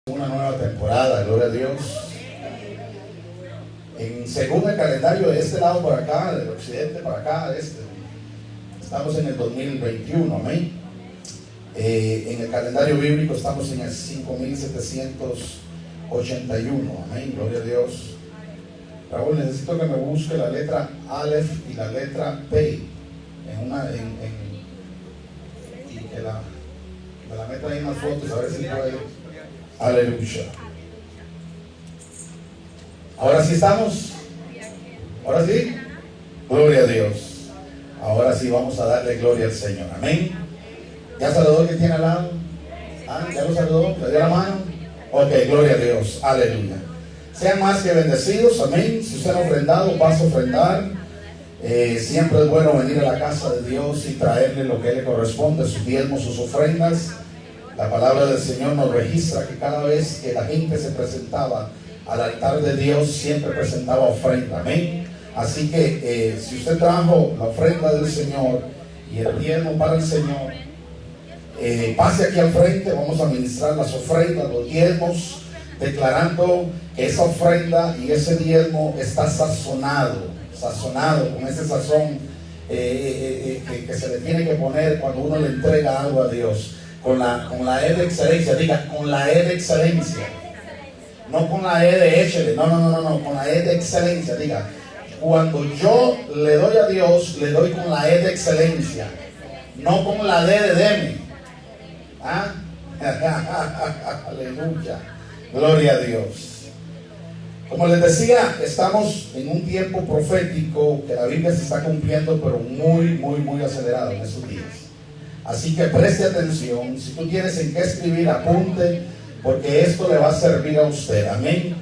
Una nueva temporada, gloria a Dios. Según el calendario de este lado por acá, del occidente para acá, estamos en el 2021, amén. En el calendario bíblico estamos en el 5781, amén, gloria a Dios. Raúl, necesito que me busque la letra Aleph y la letra P y que me la meta ahí en las fotos, a ver si puede. Aleluya. Ahora sí estamos. Ahora sí. Gloria a Dios. Ahora sí vamos a darle gloria al Señor. Amén. ¿Ya saludó el que tiene al lado? ¿Ya lo saludó? ¿Le dio la mano? Ok, gloria a Dios. Aleluya. Sean más que bendecidos. Amén. Si usted ha ofrendado, pasa a ofrendar. Siempre es bueno venir a la casa de Dios y traerle lo que le corresponde, sus diezmos, sus ofrendas. La palabra del Señor nos registra que cada vez que la gente se presentaba al altar de Dios, siempre presentaba ofrenda. Amén. Así que si usted trajo la ofrenda del Señor y el diezmo para el Señor, pase aquí al frente. Vamos a ministrar las ofrendas, los diezmos, declarando que esa ofrenda y ese diezmo está sazonado con ese sazón que se le tiene que poner cuando uno le entrega algo a Dios. Con la E de excelencia, diga, con la E de excelencia. No con la E de échele, no, con la E de excelencia, diga. Cuando yo le doy a Dios, le doy con la E de excelencia, no con la D de deme. ¿Ah? Aleluya. Gloria a Dios. Como les decía, estamos en un tiempo profético que la Biblia se está cumpliendo, pero muy acelerado en esos días. Así que preste atención. Si tú tienes en qué escribir, apunte, porque esto le va a servir a usted. Amén.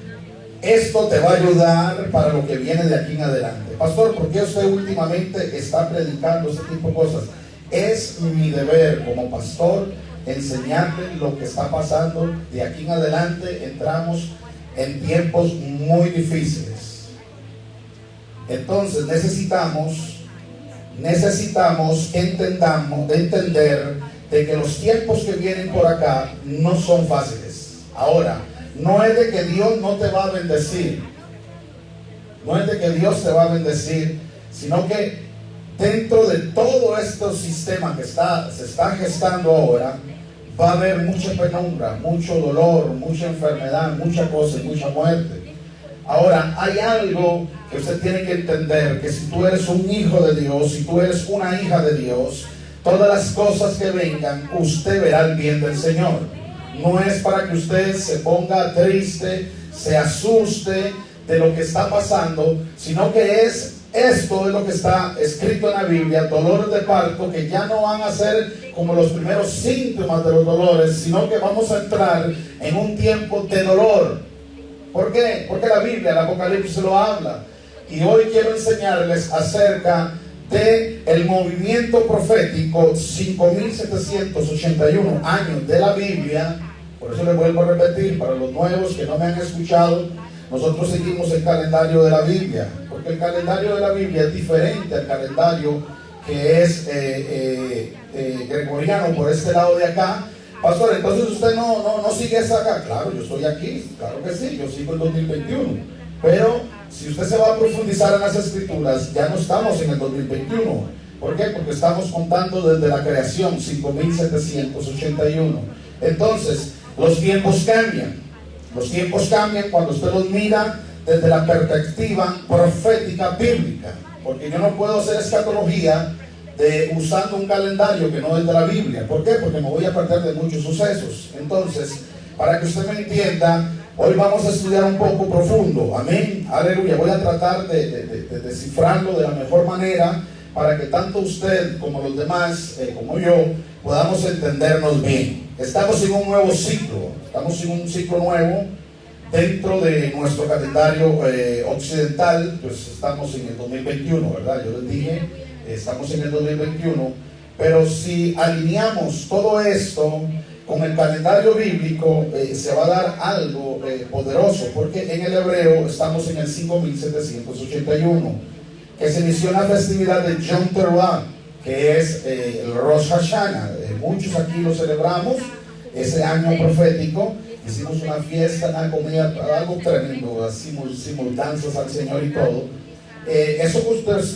Esto te va a ayudar para lo que viene de aquí en adelante. Pastor, ¿por qué usted últimamente está predicando este tipo de cosas? Es mi deber como pastor enseñarle lo que está pasando. De aquí en adelante entramos en tiempos muy difíciles. Entonces necesitamos entender de que los tiempos que vienen por acá no son fáciles. Ahora, no es de que Dios no te va a bendecir, sino que dentro de todo este sistema que se está gestando ahora, va a haber mucha penumbra, mucho dolor, mucha enfermedad, mucha cosa y mucha muerte. Ahora, hay algo que usted tiene que entender, que si tú eres un hijo de Dios, si tú eres una hija de Dios, todas las cosas que vengan, usted verá el bien del Señor. No es para que usted se ponga triste, se asuste de lo que está pasando, sino que esto es lo que está escrito en la Biblia, dolores de parto, que ya no van a ser como los primeros síntomas de los dolores, sino que vamos a entrar en un tiempo de dolor. ¿Por qué? Porque la Biblia, el Apocalipsis lo habla. Y hoy quiero enseñarles acerca del movimiento profético 5781 años de la Biblia. Por eso les vuelvo a repetir, para los nuevos que no me han escuchado, nosotros seguimos el calendario de la Biblia, porque el calendario de la Biblia es diferente al calendario que es gregoriano por este lado de acá. Pastor, entonces usted no sigue esa acá. Claro, yo estoy aquí, claro que sí, yo sigo el 2021. Pero si usted se va a profundizar en las escrituras, ya no estamos en el 2021. ¿Por qué? Porque estamos contando desde la creación, 5781. Entonces, los tiempos cambian. Los tiempos cambian cuando usted los mira desde la perspectiva profética bíblica. Porque yo no puedo hacer escatología usando un calendario que no es de la Biblia. ¿Por qué? Porque me voy a perder de muchos sucesos. Entonces, para que usted me entienda, hoy vamos a estudiar un poco profundo. Amén. Aleluya. Voy a tratar de descifrarlo de la mejor manera para que tanto usted como los demás, como yo, podamos entendernos bien. Estamos en un nuevo ciclo. Estamos en un ciclo nuevo dentro de nuestro calendario occidental. Pues estamos en el 2021, ¿verdad? Yo les dije, estamos en el 2021. Pero si alineamos todo esto con el calendario bíblico, se va a dar algo poderoso, porque en el hebreo estamos en el 5781, que se inició la festividad de Yom Teruah, que es el Rosh Hashanah. Muchos aquí lo celebramos, ese año profético, hicimos una fiesta, una comida, algo tremendo, hicimos danzas al Señor y todo. Eso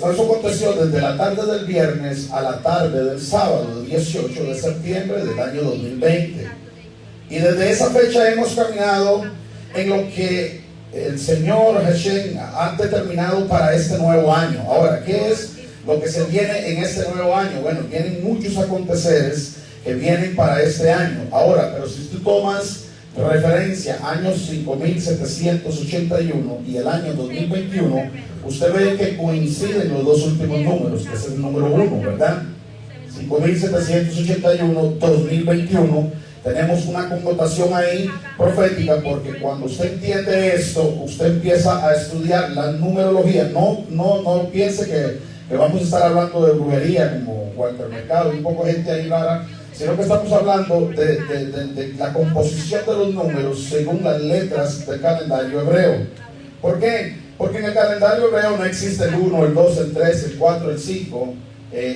aconteció desde la tarde del viernes a la tarde del sábado, 18 de septiembre del año 2020. Y desde esa fecha hemos caminado en lo que el Señor Hashem ha determinado para este nuevo año. Ahora, ¿qué es lo que se viene en este nuevo año? Bueno, vienen muchos aconteceres que vienen para este año. Ahora, pero si tú tomas referencia años 5781 y el año 2021, usted ve que coinciden los dos últimos números, que es el número 1, ¿verdad? 5781, 2021. Tenemos una connotación ahí profética, porque cuando usted entiende esto, usted empieza a estudiar la numerología. No piense que vamos a estar hablando de brujería como Walter Mercado y un poco de gente ahí rara, sino que estamos hablando de la composición de los números según las letras del calendario hebreo. ¿Por qué? Porque en el calendario hebreo no existe el 1, el 2, el 3, el 4, el 5,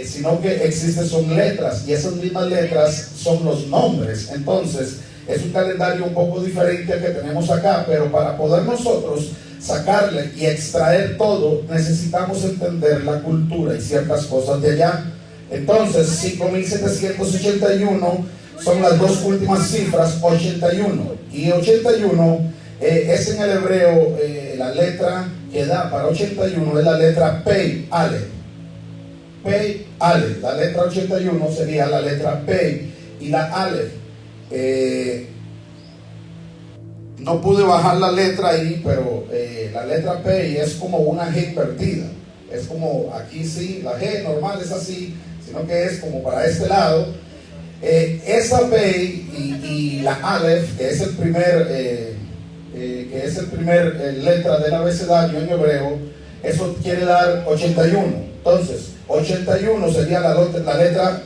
sino que existen son letras, y esas mismas letras son los nombres. Entonces es un calendario un poco diferente al que tenemos acá, pero para poder nosotros sacarle y extraer todo, necesitamos entender la cultura y ciertas cosas de allá. Entonces 5781 son las dos últimas cifras, 81, y 81 es en el hebreo, la letra que da para 81 es la letra Pei, Ale. Pei, Ale. La letra 81 sería la letra Pei y la Ale. No pude bajar la letra ahí, pero la letra Pei es como una G invertida. Es como aquí sí, la G normal es así, sino que es como para este lado. Esa Pei y la Aleph, que es el primer letra del abecedario en hebreo, eso quiere dar 81. Entonces 81 sería la letra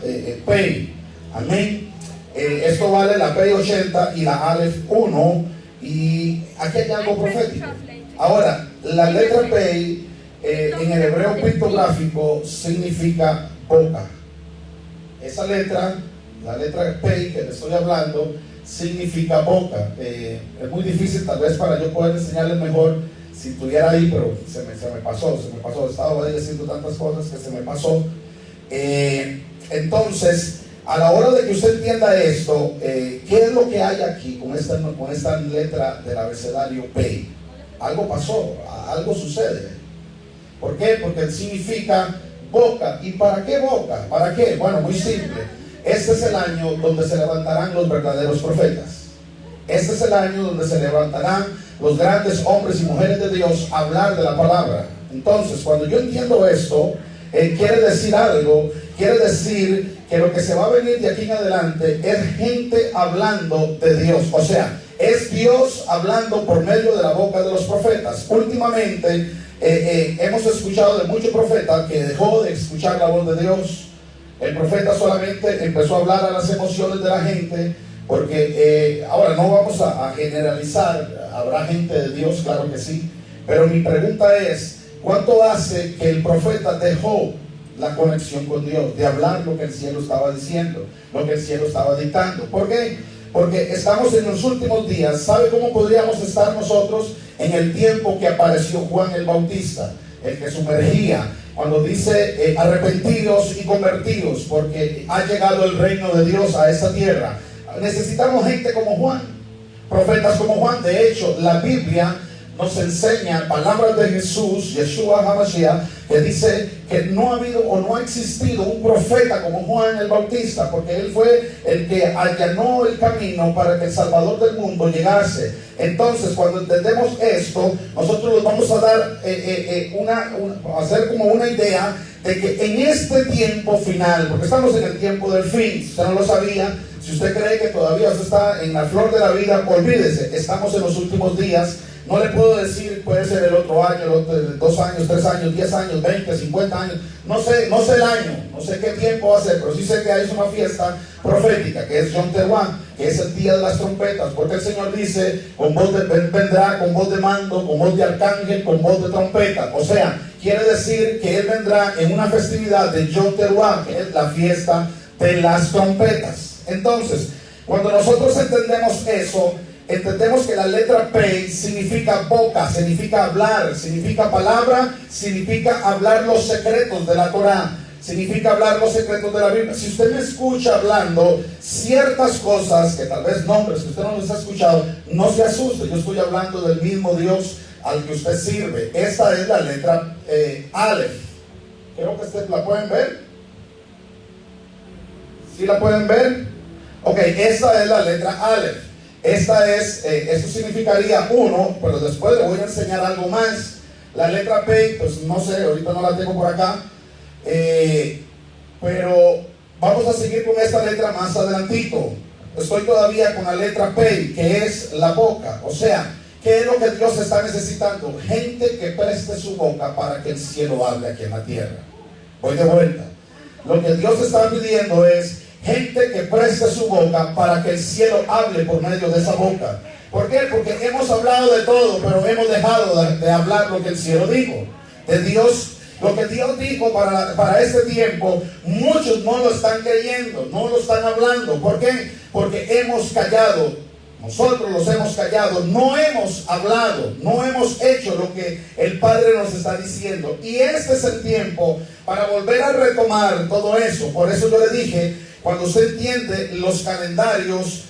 Pei. Amén. Esto vale la Pei 80 y la Aleph 1. Y aquí hay algo profético. Ahora, la letra Pei en el hebreo pictográfico significa boca. Esa letra, la letra Pei que le estoy hablando, significa boca. Es muy difícil tal vez para yo poder enseñarles mejor si estuviera ahí, pero se me pasó. Estaba ahí diciendo tantas cosas que se me pasó. Entonces, a la hora de que usted entienda esto, ¿qué es lo que hay aquí con esta letra del abecedario Pei? Algo pasó, algo sucede. ¿Por qué? Porque significa boca. ¿Y para qué boca? ¿Para qué? Bueno, muy simple. Este es el año donde se levantarán los verdaderos profetas. Este es el año donde se levantarán los grandes hombres y mujeres de Dios a hablar de la palabra. Entonces, cuando yo entiendo esto, quiere decir algo. Quiere decir que lo que se va a venir de aquí en adelante es gente hablando de Dios. O sea, es Dios hablando por medio de la boca de los profetas. Últimamente hemos escuchado de muchos profetas que dejó de escuchar la voz de Dios. El profeta solamente empezó a hablar a las emociones de la gente, porque ahora no vamos a generalizar. Habrá gente de Dios, claro que sí, pero mi pregunta es, ¿cuánto hace que el profeta dejó la conexión con Dios, de hablar lo que el cielo estaba diciendo, lo que el cielo estaba dictando? ¿Por qué? Porque estamos en los últimos días. ¿Sabe cómo podríamos estar nosotros en el tiempo que apareció Juan el Bautista, el que sumergía, cuando dice arrepentidos y convertidos, porque ha llegado el reino de Dios a esta tierra? Necesitamos gente como Juan, profetas como Juan. De hecho, la Biblia nos enseña palabras de Jesús, Yeshua HaMashiach, que dice que no ha habido o no ha existido un profeta como Juan el Bautista, porque él fue el que allanó el camino para que el Salvador del mundo llegase. Entonces, cuando entendemos esto, nosotros nos vamos a dar hacer como una idea de que en este tiempo final, porque estamos en el tiempo del fin, si usted no lo sabía, si usted cree que todavía usted está en la flor de la vida, olvídese, estamos en los últimos días. No le puedo decir, puede ser el otro año, el otro, 2 años, 3 años, 10 años, 20, 50 años, no sé el año, no sé qué tiempo va a ser, pero sí sé que hay una fiesta profética, que es Yom Teruah, que es el día de las trompetas, porque el Señor dice, vendrá con voz de mando, con voz de arcángel, con voz de trompeta. O sea, quiere decir que Él vendrá en una festividad de Yom Teruah, que es la fiesta de las trompetas. Entonces, cuando nosotros entendemos eso, entendemos que la letra P significa boca, significa hablar, significa palabra, significa hablar los secretos de la Torah, significa hablar los secretos de la Biblia. Si usted me escucha hablando ciertas cosas, que tal vez nombres que usted no los ha escuchado, no se asuste, yo estoy hablando del mismo Dios al que usted sirve. Esta es la letra Aleph. Creo que ustedes la pueden ver. ¿Sí la pueden ver? Ok, esta es la letra Aleph. Esta es, esto significaría uno, pero después le voy a enseñar algo más. La letra P, pues no sé, ahorita no la tengo por acá, pero vamos a seguir con esta letra más adelantito. Estoy todavía con la letra P, que es la boca. O sea, ¿qué es lo que Dios está necesitando? Gente que preste su boca para que el cielo hable aquí en la tierra. Voy de vuelta. Lo que Dios está pidiendo es gente que preste su boca para que el cielo hable por medio de esa boca. ¿Por qué? Porque hemos hablado de todo, pero hemos dejado de hablar lo que el cielo dijo. De Dios, lo que Dios dijo para este tiempo, muchos no lo están creyendo, no lo están hablando. ¿Por qué? Porque hemos callado. Nosotros los hemos callado, no hemos hablado, no hemos hecho lo que el Padre nos está diciendo. Y este es el tiempo para volver a retomar todo eso. Por eso yo le dije, cuando usted entiende los calendarios,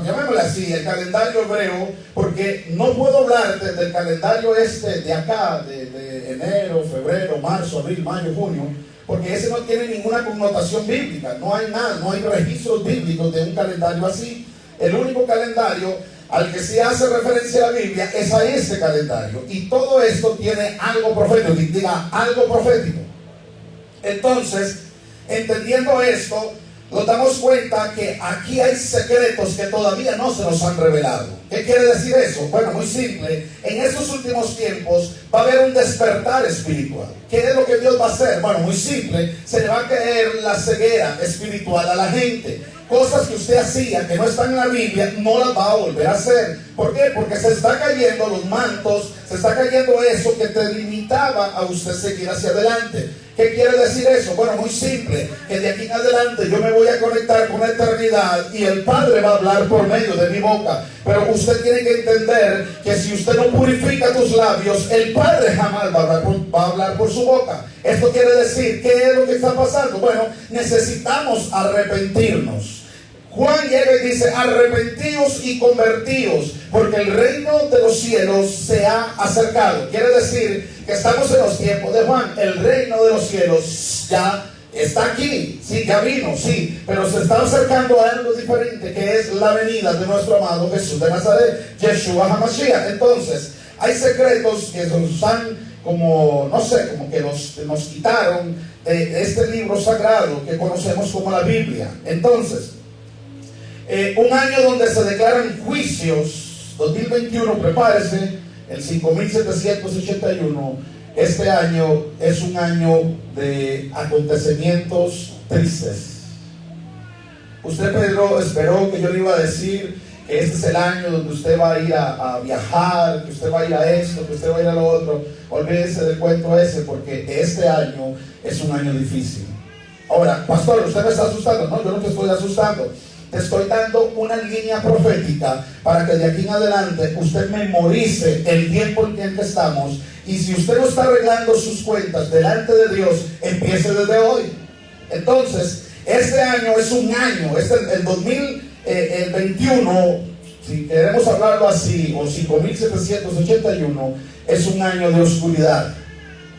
llamémosle así, el calendario hebreo, porque no puedo hablarte del calendario de acá, de enero, febrero, marzo, abril, mayo, junio, porque ese no tiene ninguna connotación bíblica. No hay nada, no hay registros bíblicos de un calendario así. El único calendario al que se hace referencia a la Biblia es a ese calendario. Y todo esto tiene algo profético, diga algo profético. Entonces, entendiendo esto, nos damos cuenta que aquí hay secretos que todavía no se nos han revelado. ¿Qué quiere decir eso? Bueno, muy simple. En estos últimos tiempos va a haber un despertar espiritual. ¿Qué es lo que Dios va a hacer? Bueno, muy simple. Se le va a caer la ceguera espiritual a la gente. Cosas que usted hacía que no están en la Biblia, no las va a volver a hacer. ¿Por qué? Porque se está cayendo los mantos, se está cayendo eso que te limitaba a usted seguir hacia adelante. ¿Qué quiere decir eso? Bueno, muy simple, que de aquí en adelante yo me voy a conectar con la eternidad y el Padre va a hablar por medio de mi boca. Pero usted tiene que entender que si usted no purifica tus labios, el Padre jamás va a hablar por su boca. Esto quiere decir, ¿qué es lo que está pasando? Bueno, necesitamos arrepentirnos. Juan llega y dice, arrepentíos y convertíos, porque el reino de los cielos se ha acercado. Quiere decir que estamos en los tiempos de Juan. El reino de los cielos ya está aquí, sí, ya vino, sí, pero se está acercando a algo diferente, que es la venida de nuestro amado Jesús de Nazaret, Yeshua HaMashiach. Entonces, hay secretos que nos han, como, no sé, como que nos quitaron de este libro sagrado que conocemos como la Biblia. Entonces, un año donde se declaran juicios, 2021, prepárese, el 5781, este año es un año de acontecimientos tristes. Usted, Pedro, esperó que yo le iba a decir que este es el año donde usted va a ir a viajar, que usted va a ir a esto, que usted va a ir a lo otro. Olvídese del cuento ese, porque este año es un año difícil. Ahora, pastor, usted me está asustando. No, yo no te estoy asustando. Te estoy dando una línea profética para que de aquí en adelante usted memorice el tiempo en el que estamos. Y si usted no está arreglando sus cuentas delante de Dios, empiece desde hoy. Entonces, este año es un año, el 2021, si queremos hablarlo así, o 5781, es un año de oscuridad.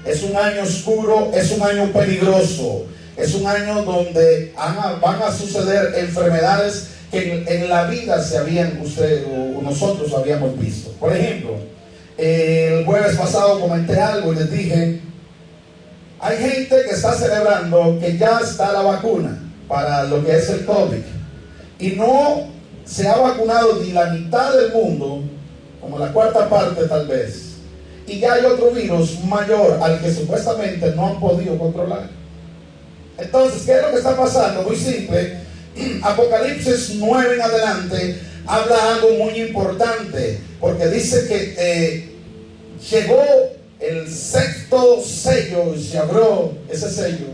Es un año oscuro, es un año peligroso. Es un año donde van a suceder enfermedades que en la vida nosotros habíamos visto. Por ejemplo, el jueves pasado comenté algo y les dije, hay gente que está celebrando que ya está la vacuna para lo que es el COVID y no se ha vacunado ni la mitad del mundo, como la cuarta parte tal vez, y ya hay otro virus mayor al que supuestamente no han podido controlar. Entonces, ¿qué es lo que está pasando? Muy simple. Apocalipsis 9 en adelante habla algo muy importante, porque dice que llegó el sexto sello y se abrió ese sello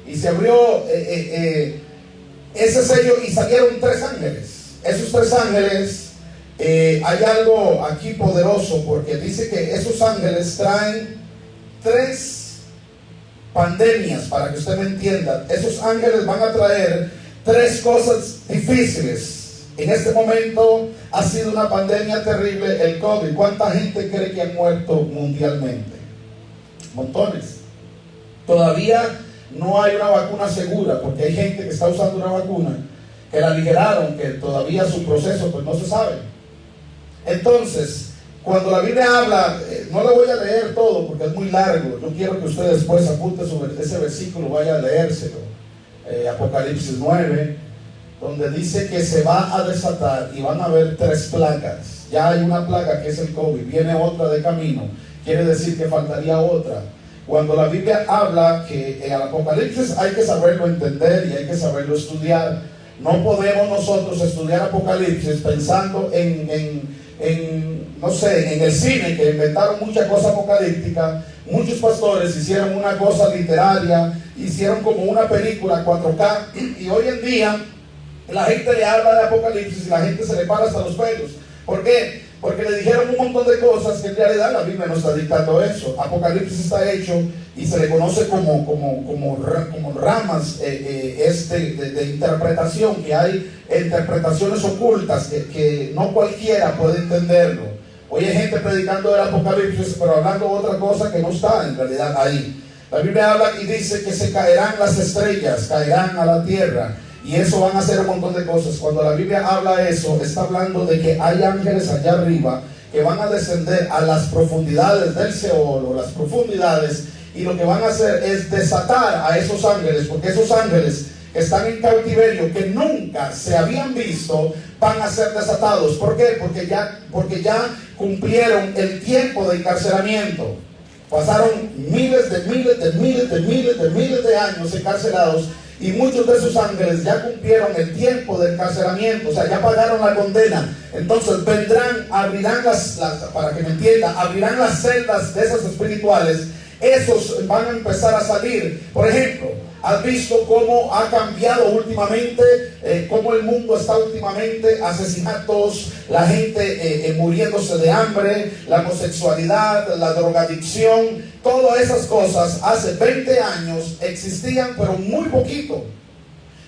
y se abrió ese sello y salieron 3 ángeles. Esos 3 ángeles, hay algo aquí poderoso, porque dice que esos ángeles traen 3 pandemias, para que usted me entienda. Esos ángeles van a traer 3 cosas difíciles. En este momento ha sido una pandemia terrible, el COVID. ¿Cuánta gente cree que ha muerto mundialmente? Montones. Todavía no hay una vacuna segura, porque hay gente que está usando una vacuna que la aligeraron, que todavía su proceso pues no se sabe. Entonces, cuando la Biblia habla, no le voy a leer todo porque es muy largo. Yo quiero que usted después apunte sobre ese versículo, vaya a leérselo. Apocalipsis 9, donde dice que se va a desatar y van a haber 3 plagas. Ya hay una plaga que es el COVID, viene otra de camino, quiere decir que faltaría otra. Cuando la Biblia habla que el Apocalipsis hay que saberlo entender y hay que saberlo estudiar. No podemos nosotros estudiar Apocalipsis pensando no sé, en el cine, que inventaron muchas cosas apocalípticas. Muchos pastores hicieron una cosa literaria, hicieron como una película 4K, y hoy en día la gente le habla de Apocalipsis y la gente se le para hasta los pelos. ¿Por qué? Porque le dijeron un montón de cosas que en realidad la Biblia no está dictando eso. Apocalipsis está hecho y se le conoce como ramas de interpretación, que hay interpretaciones ocultas que no cualquiera puede entenderlo. Hoy hay gente predicando del Apocalipsis, pero hablando de otra cosa que no está en realidad ahí. La Biblia habla y dice que se caerán las estrellas, caerán a la tierra. Y eso van a hacer un montón de cosas. Cuando la Biblia habla eso, está hablando de que hay ángeles allá arriba que van a descender a las profundidades del Seol, o las profundidades, y lo que van a hacer es desatar a esos ángeles, porque esos ángeles que están en cautiverio, que nunca se habían visto, van a ser desatados. ¿Por qué? Porque ya cumplieron el tiempo de encarcelamiento. Pasaron miles de años encarcelados. Y muchos de esos ángeles ya cumplieron el tiempo del encarcelamiento, o sea, ya pagaron la condena. Entonces vendrán, abrirán para que me entienda, abrirán las celdas de esas espirituales. Esos van a empezar a salir. Por ejemplo, ¿has visto cómo ha cambiado últimamente, cómo el mundo está últimamente? Asesinatos, la gente muriéndose de hambre, la homosexualidad, la drogadicción, todas esas cosas hace 20 años existían, pero muy poquito.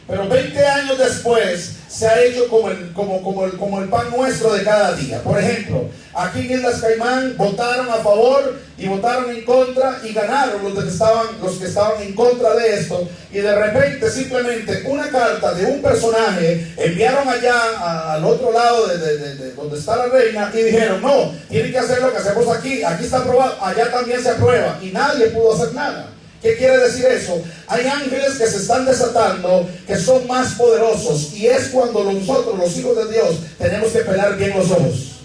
Pero 20 años después se ha hecho como el pan nuestro de cada día. Por ejemplo, aquí en Islas Caimán votaron a favor y votaron en contra y ganaron los que estaban en contra de esto. Y de repente simplemente una carta de un personaje enviaron allá al otro lado de donde está la reina y dijeron: no, tienen que hacer lo que hacemos aquí. Aquí está aprobado, allá también se aprueba. Y nadie pudo hacer nada. ¿Qué quiere decir eso? Hay ángeles que se están desatando, que son más poderosos, y es cuando nosotros, los hijos de Dios, tenemos que pelar bien los ojos.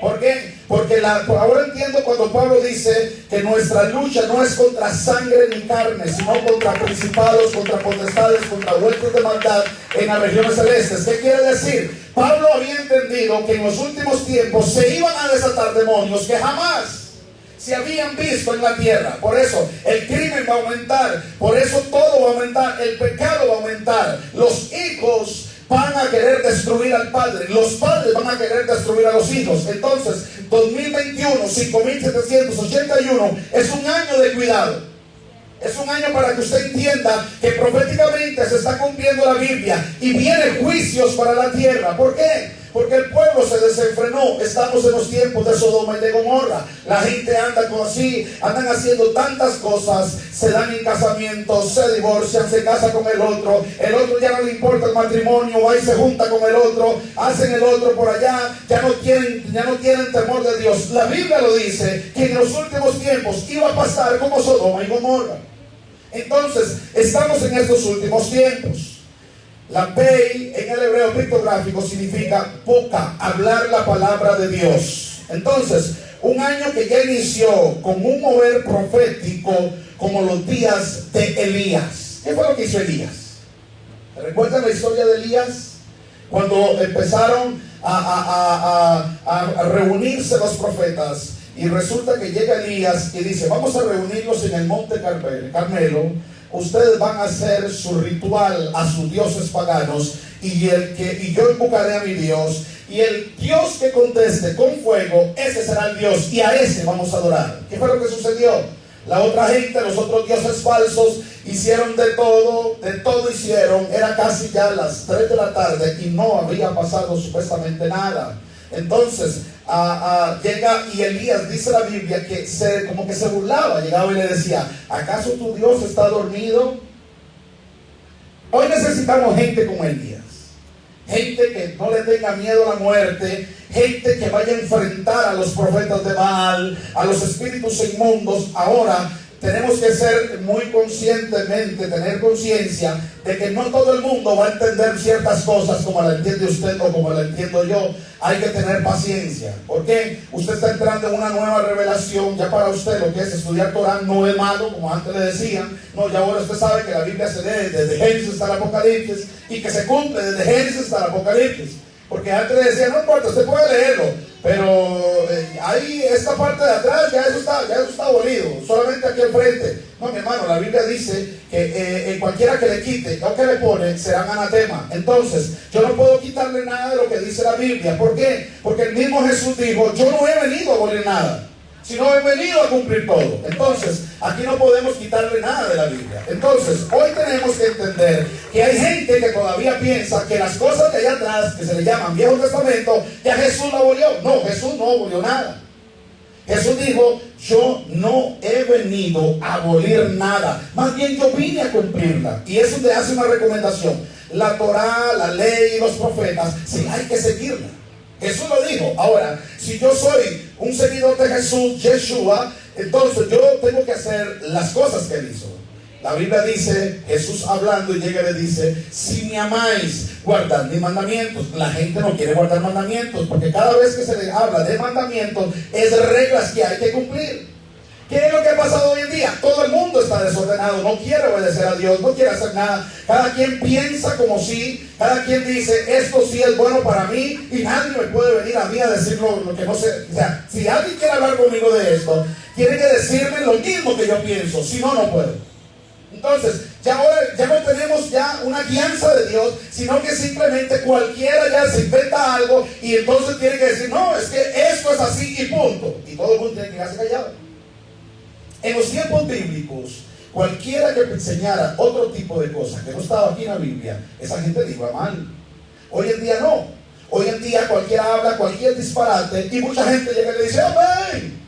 ¿Por qué? Porque ahora entiendo cuando Pablo dice que nuestra lucha no es contra sangre ni carne, sino contra principados, contra potestades, contra huestes de maldad en las regiones celestes. ¿Qué quiere decir? Pablo había entendido que en los últimos tiempos se iban a desatar demonios que jamás se habían visto en la tierra. Por eso el crimen va a aumentar, por eso todo va a aumentar, el pecado va a aumentar. Los hijos van a querer destruir al padre, los padres van a querer destruir a los hijos. Entonces 2021, 5781 es un año de cuidado. Es un año para que usted entienda que proféticamente se está cumpliendo la Biblia y vienen juicios para la tierra. ¿Por qué? Porque el pueblo se desenfrenó. Estamos en los tiempos de Sodoma y de Gomorra. La gente andan haciendo tantas cosas, se dan en casamientos, se divorcian, se casa con el otro ya no le importa el matrimonio, va y se junta con el otro, hacen el otro por allá, ya no tienen temor de Dios. La Biblia lo dice, que en los últimos tiempos iba a pasar como Sodoma y Gomorra. Entonces, estamos en estos últimos tiempos. La Pei en el hebreo pictográfico significa boca, hablar la palabra de Dios. Entonces, un año que ya inició con un mover profético como los días de Elías. ¿Qué fue lo que hizo Elías? ¿Recuerdan la historia de Elías? Cuando empezaron a reunirse los profetas, y resulta que llega Elías y dice: vamos a reunirnos en el monte Carmelo. ustedes van a hacer su ritual a sus dioses paganos, y yo invocaré a mi Dios, y el Dios que conteste con fuego, ese será el Dios, y a ese vamos a adorar. ¿Qué fue lo que sucedió? La otra gente, los otros dioses falsos, hicieron de todo hicieron. Era casi ya las 3 de la tarde y no había pasado supuestamente nada. Entonces llega, y Elías, dice la Biblia, que como que se burlaba, llegaba y le decía: ¿acaso tu Dios está dormido? Hoy necesitamos gente como Elías, gente que no le tenga miedo a la muerte, gente que vaya a enfrentar a los profetas de Baal, a los espíritus inmundos. Ahora tenemos que ser muy conscientemente, tener conciencia de que no todo el mundo va a entender ciertas cosas como la entiende usted o como la entiendo yo. Hay que tener paciencia. ¿Por qué? Usted está entrando en una nueva revelación. Ya para usted lo que es estudiar Torah no es malo, como antes le decían. No, ya ahora usted sabe que la Biblia se lee desde Génesis hasta el Apocalipsis, y que se cumple desde Génesis hasta el Apocalipsis. Porque antes le decían: no importa, usted puede leerlo, pero ahí esta parte de atrás ya eso está abolido, solamente aquí al frente. No, mi hermano, la Biblia dice que cualquiera que le quite o que le pone serán anatema. Entonces yo no puedo quitarle nada de lo que dice la Biblia. ¿Por qué? Porque el mismo Jesús dijo: yo no he venido a abolir nada, sino he venido a cumplir todo. Entonces aquí no podemos quitarle nada de la Biblia. Entonces hoy tenemos que entender que hay gente que todavía piensa que las cosas de allá atrás, que se le llaman Viejo Testamento, ya Jesús lo abolió. No, Jesús no abolió nada. Jesús dijo: yo no he venido a abolir nada, más bien yo vine a cumplirla. Y eso te hace una recomendación: la Torá, la ley y los profetas, sí hay que seguirla. Jesús lo dijo. Ahora, si yo soy un seguidor de Jesús, Yeshua, entonces yo tengo que hacer las cosas que él hizo. La Biblia dice, Jesús hablando, y llega y le dice: si me amáis, guardad mis mandamientos. La gente no quiere guardar mandamientos, porque cada vez que se le habla de mandamientos, es reglas que hay que cumplir. ¿Qué es lo que ha pasado hoy en día? Todo el mundo está desordenado, no quiere obedecer a Dios, no quiere hacer nada. Cada quien piensa como si, cada quien dice: esto sí es bueno para mí, y nadie me puede venir a mí a decir lo que no sé. O sea, si alguien quiere hablar conmigo de esto, tiene que decirme lo mismo que yo pienso, si no, no puedo. Entonces, ya no tenemos ya una guianza de Dios, sino que simplemente cualquiera ya se inventa algo, y entonces tiene que decir: no, es que esto es así y punto. Y todo el mundo tiene que quedarse callado. En los tiempos bíblicos, cualquiera que enseñara otro tipo de cosas que no estaba aquí en la Biblia, esa gente le iba mal. Hoy en día no. Hoy en día cualquiera habla cualquier disparate, y mucha gente llega y le dice: amén.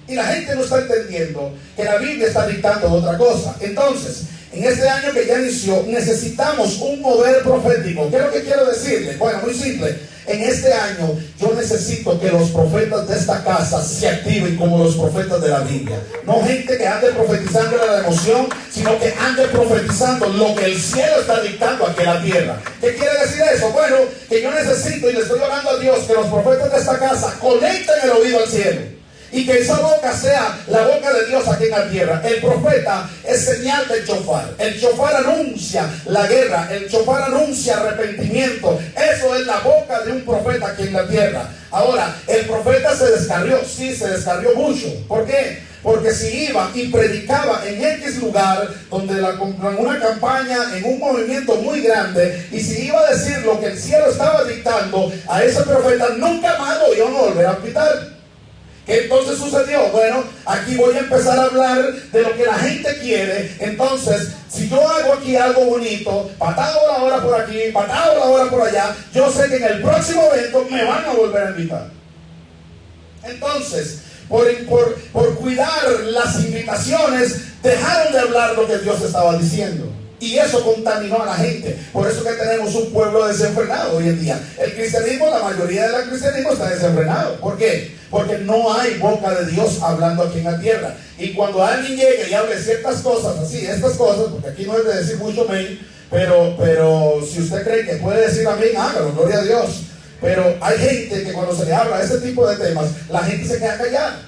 Y la gente no está entendiendo que la Biblia está dictando otra cosa. Entonces, en este año que ya inició, necesitamos un mover profético. ¿Qué es lo que quiero decirle? Bueno, muy simple. En este año yo necesito que los profetas de esta casa se activen como los profetas de la Biblia. No gente que ande profetizando la emoción, sino que ande profetizando lo que el cielo está dictando aquí en la tierra. ¿Qué quiere decir eso? Bueno, que yo necesito, y le estoy orando a Dios, que los profetas de esta casa conecten el oído al cielo, y que esa boca sea la boca de Dios aquí en la tierra. El profeta es señal del shofar. El shofar anuncia la guerra. El shofar anuncia arrepentimiento. Eso es la boca de un profeta aquí en la tierra. Ahora, el profeta se descarrió. Sí, se descarrió mucho. ¿Por qué? Porque si iba y predicaba en X lugar, donde en una campaña, en un movimiento muy grande, y si iba a decir lo que el cielo estaba dictando, a ese profeta nunca más lo iban a volver a pitar. ¿Qué entonces sucedió? Bueno, aquí voy a empezar a hablar de lo que la gente quiere. Entonces, si yo hago aquí algo bonito, patado la hora por aquí, patado la hora por allá, yo sé que en el próximo evento me van a volver a invitar. Entonces, por cuidar las invitaciones, dejaron de hablar lo que Dios estaba diciendo. Y eso contaminó a la gente. Por eso que tenemos un pueblo desenfrenado hoy en día. El cristianismo, la mayoría del cristianismo está desenfrenado. ¿Por qué? Porque no hay boca de Dios hablando aquí en la tierra. Y cuando alguien llega y hable ciertas cosas, así, estas cosas, porque aquí no es de decir mucho amén, pero si usted cree que puede decir amén, hágalo, gloria a Dios. Pero hay gente que cuando se le habla de este tipo de temas, la gente se queda callada.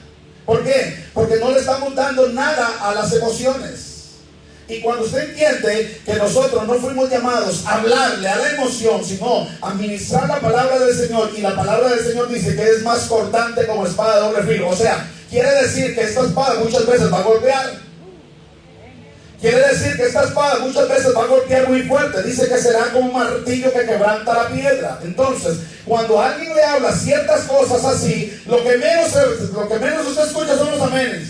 ¿Por qué? Porque no le estamos dando nada a las emociones. Y cuando usted entiende que nosotros no fuimos llamados a hablarle a la emoción, sino a ministrar la palabra del Señor, y la palabra del Señor dice que es más cortante como espada de doble filo. O sea, quiere decir que esta espada muchas veces va a golpear. Quiere decir que esta espada muchas veces va a golpear muy fuerte. Dice que será como un martillo que quebranta la piedra. Entonces, cuando alguien le habla ciertas cosas así, lo que menos usted escucha son los amenes.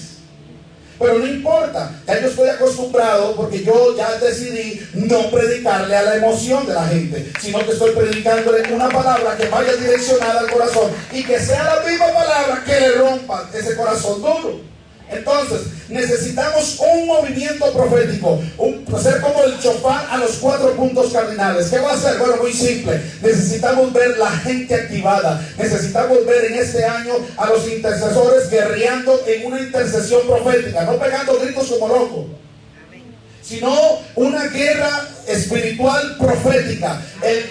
Pero no importa, ya yo estoy acostumbrado, porque yo ya decidí no predicarle a la emoción de la gente, sino que estoy predicándole una palabra que vaya direccionada al corazón y que sea la misma palabra que le rompa ese corazón duro. Entonces, necesitamos un movimiento profético, ser como el chofar a los 4 puntos cardinales. ¿Qué va a hacer? Bueno, muy simple. Necesitamos ver la gente activada. Necesitamos ver en este año a los intercesores guerreando en una intercesión profética, no pegando gritos como locos, sino una guerra espiritual profética.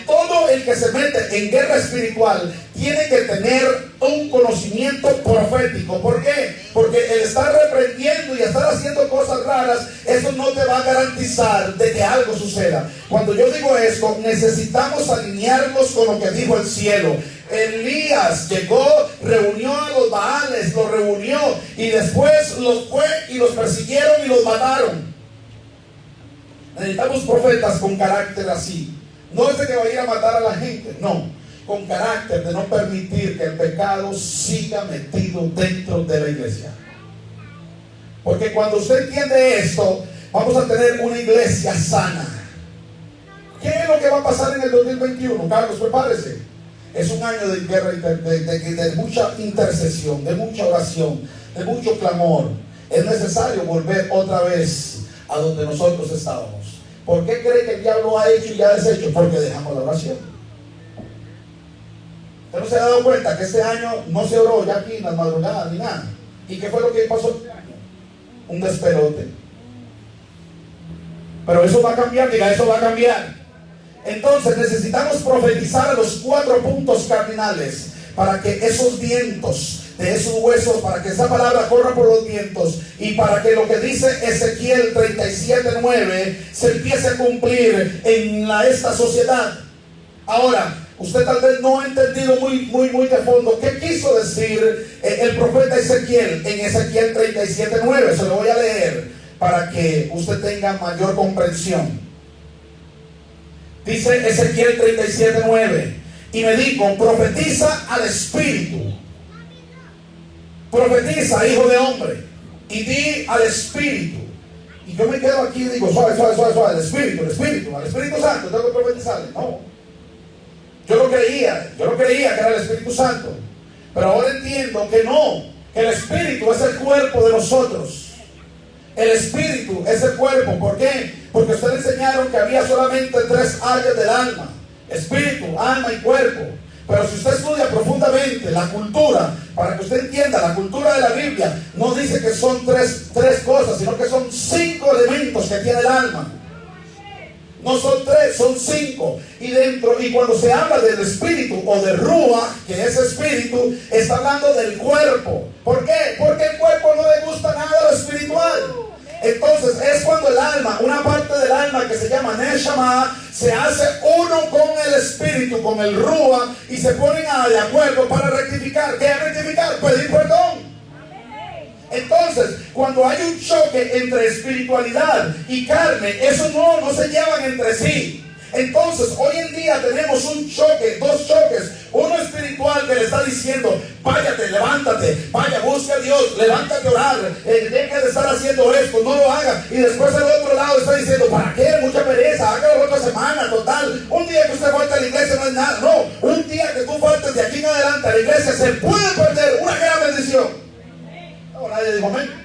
Todo el que se mete en guerra espiritual tiene que tener un conocimiento profético. ¿Por qué? Porque el estar reprendiendo y estar haciendo cosas raras, eso no te va a garantizar de que algo suceda. Cuando yo digo esto, necesitamos alinearnos con lo que dijo el cielo. Elías llegó, reunió a los Baales, los reunió y después los fue y los persiguieron y los mataron. Necesitamos profetas con carácter así. No es de que vaya a ir a matar a la gente, no. Con carácter de no permitir que el pecado siga metido dentro de la iglesia. Porque cuando usted entiende esto, vamos a tener una iglesia sana. ¿Qué es lo que va a pasar en el 2021? Carlos, prepárese. Es un año de guerra, de mucha intercesión, de mucha oración, de mucho clamor. Es necesario volver otra vez a donde nosotros estábamos. ¿Por qué cree que el diablo ha hecho y ha deshecho? Porque dejamos la oración. ¿Usted no se ha dado cuenta que este año no se oró ya aquí en las madrugadas ni nada? ¿Y qué fue lo que pasó este año? Un despelote. Pero eso va a cambiar, diga, eso va a cambiar. Entonces necesitamos profetizar a los 4 puntos cardinales para que esos vientos de esos huesos, para que esa palabra corra por los vientos y para que lo que dice Ezequiel 37:9 se empiece a cumplir en esta sociedad. Ahora, usted tal vez no ha entendido muy de fondo qué quiso decir el profeta Ezequiel en Ezequiel 37:9. Se lo voy a leer para que usted tenga mayor comprensión. Dice Ezequiel 37:9: y me dijo, profetiza al Espíritu. Profetiza, hijo de hombre, y di al Espíritu. Y yo me quedo aquí y digo, suave, el Espíritu, al Espíritu Santo, tengo que profetizarle. No. Yo lo creía que era el Espíritu Santo. Pero ahora entiendo que no, que el Espíritu es el cuerpo de nosotros. El Espíritu es el cuerpo. ¿Por qué? Porque ustedes enseñaron que había solamente 3 áreas del alma: espíritu, alma y cuerpo. Pero si usted estudia profundamente la cultura, para que usted entienda, la cultura de la Biblia no dice que son tres cosas, sino que son 5 elementos que tiene el alma. No son 3, son 5. Y cuando se habla del espíritu o de Ruach, que es espíritu, está hablando del cuerpo. ¿Por qué? Porque el cuerpo no le gusta nada lo espiritual. Entonces es cuando el alma, una parte del alma que se llama Neshama, se hace uno con el espíritu, con el Ruach, y se ponen de acuerdo para rectificar. ¿Qué es rectificar? Pedir perdón. Entonces, cuando hay un choque entre espiritualidad y carne, esos no se llevan entre sí. Entonces, hoy en día tenemos un choque, 2 choques. Uno espiritual que le está diciendo, váyate, levántate, vaya, busca a Dios, levántate a orar, deja de estar haciendo esto, no lo haga. Y después el otro lado está diciendo, ¿para qué? Mucha pereza, hágalo otra semana, total. Un día que usted falta a la iglesia no es nada. No, un día que tú faltes de aquí en adelante a la iglesia se puede perder una gran bendición. No, nadie dijo amén.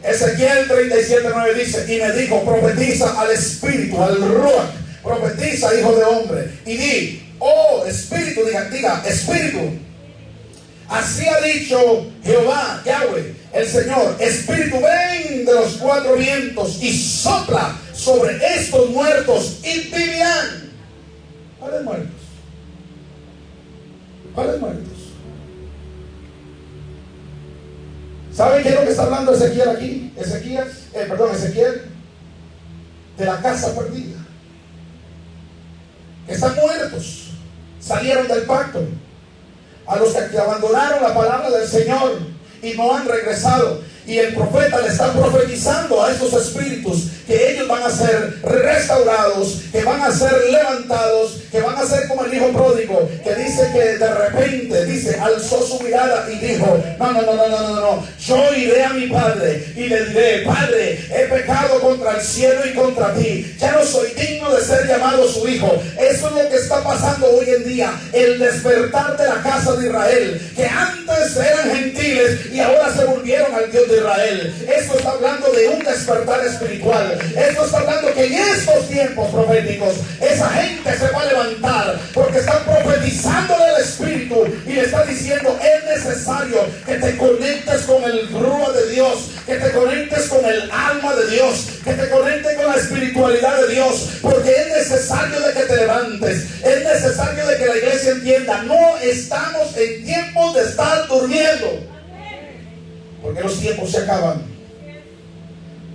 Ezequiel 37:9 dice, y me dijo, profetiza al Espíritu, al Ruach, profetiza, hijo de hombre, y di, oh Espíritu, diga Espíritu, así ha dicho Jehová, Yahweh, el Señor, Espíritu, ven de los 4 vientos y sopla sobre estos muertos y vivirán. ¿Cuáles muertos? ¿Cuáles muertos? ¿Saben qué es lo que está hablando Ezequiel aquí? Ezequiel, de la casa perdida. Están muertos, salieron del pacto. A los que abandonaron la palabra del Señor y no han regresado. Y el profeta le está profetizando a estos espíritus que ellos van a ser restaurados, que van a ser levantados, que van a ser como el hijo pródigo, que dice que de repente, dice, alzó su mirada y dijo, no, yo iré a mi padre y le diré, Padre, he pecado contra el cielo y contra ti, ya no soy digno de ser llamado su hijo. Eso es lo que está pasando hoy en día, el despertar de la casa de Israel, que antes eran gentiles y ahora se volvieron al Dios de Israel. Esto está hablando de un despertar espiritual. Esto está hablando que en estos tiempos proféticos esa gente se va a levantar porque están profetizando del Espíritu y le están diciendo, es necesario que te conectes con el grúa de Dios, que te conectes con el alma de Dios, que te conectes con la espiritualidad de Dios, porque es necesario de que te levantes, es necesario de que la iglesia entienda, no estamos en tiempos de estar durmiendo, porque los tiempos se acaban.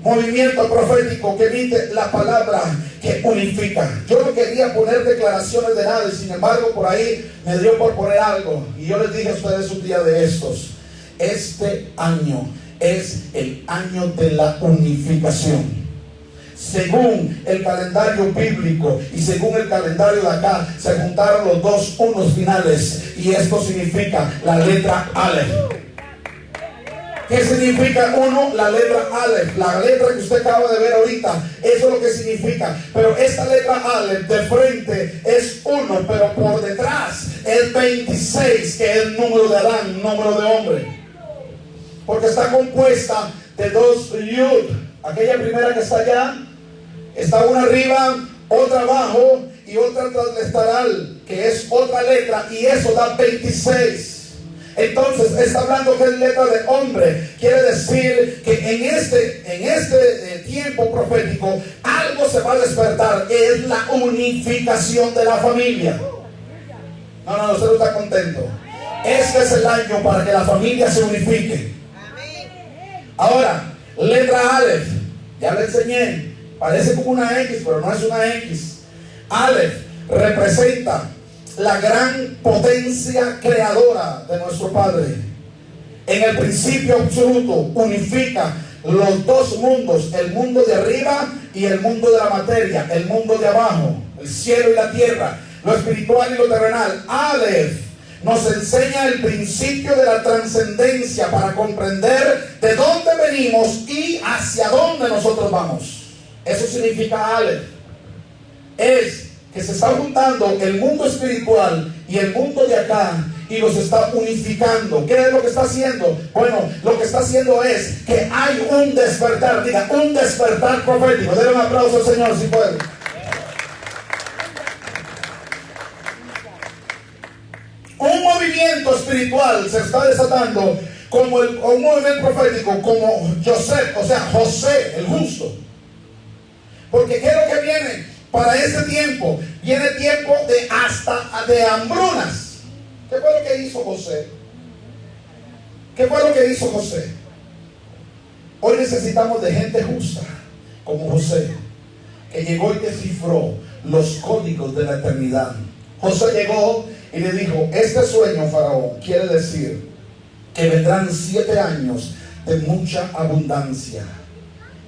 Movimiento profético que emite la palabra que unifica. Yo no quería poner declaraciones de nada, y sin embargo por ahí me dio por poner algo, y yo les dije a ustedes un día de estos, este año es el año de la unificación. Según el calendario bíblico y según el calendario de acá, se juntaron los dos unos finales, y esto significa la letra Aleph. ¿Qué significa uno? La letra Aleph, la letra que usted acaba de ver ahorita, eso es lo que significa. Pero esta letra Aleph de frente es uno, pero por detrás es 26, que es el número de Adán, número de hombre, porque está compuesta de dos Yud. Aquella primera que está allá, está una arriba, otra abajo y otra translestaral, que es otra letra, y eso da 26. Entonces está hablando que es letra de hombre. Quiere decir que en este tiempo profético algo se va a despertar. Es la unificación de la familia. No, usted no está contento. Este es el año para que la familia se unifique. Ahora, letra Aleph, ya le enseñé. Parece como una X, pero no es una X. Aleph representa la gran potencia creadora de nuestro Padre. En el principio absoluto unifica los dos mundos, el mundo de arriba y el mundo de la materia, el mundo de abajo, el cielo y la tierra, lo espiritual y lo terrenal. Aleph nos enseña el principio de la trascendencia para comprender de dónde venimos y hacia dónde nosotros vamos. Eso significa Aleph. Es que se está juntando el mundo espiritual y el mundo de acá y los está unificando. ¿Qué es lo que está haciendo? Bueno, lo que está haciendo es que hay un despertar. Diga, un despertar profético. Denle un aplauso al Señor si puede. Un movimiento espiritual se está desatando como un movimiento profético, como José el justo. Porque ¿qué es lo que viene? Para este tiempo, viene tiempo de hambrunas. ¿Qué fue lo que hizo José? ¿Qué fue lo que hizo José? Hoy necesitamos de gente justa, como José, que llegó y descifró los códigos de la eternidad. José llegó y le dijo, este sueño, Faraón, quiere decir que vendrán 7 años de mucha abundancia,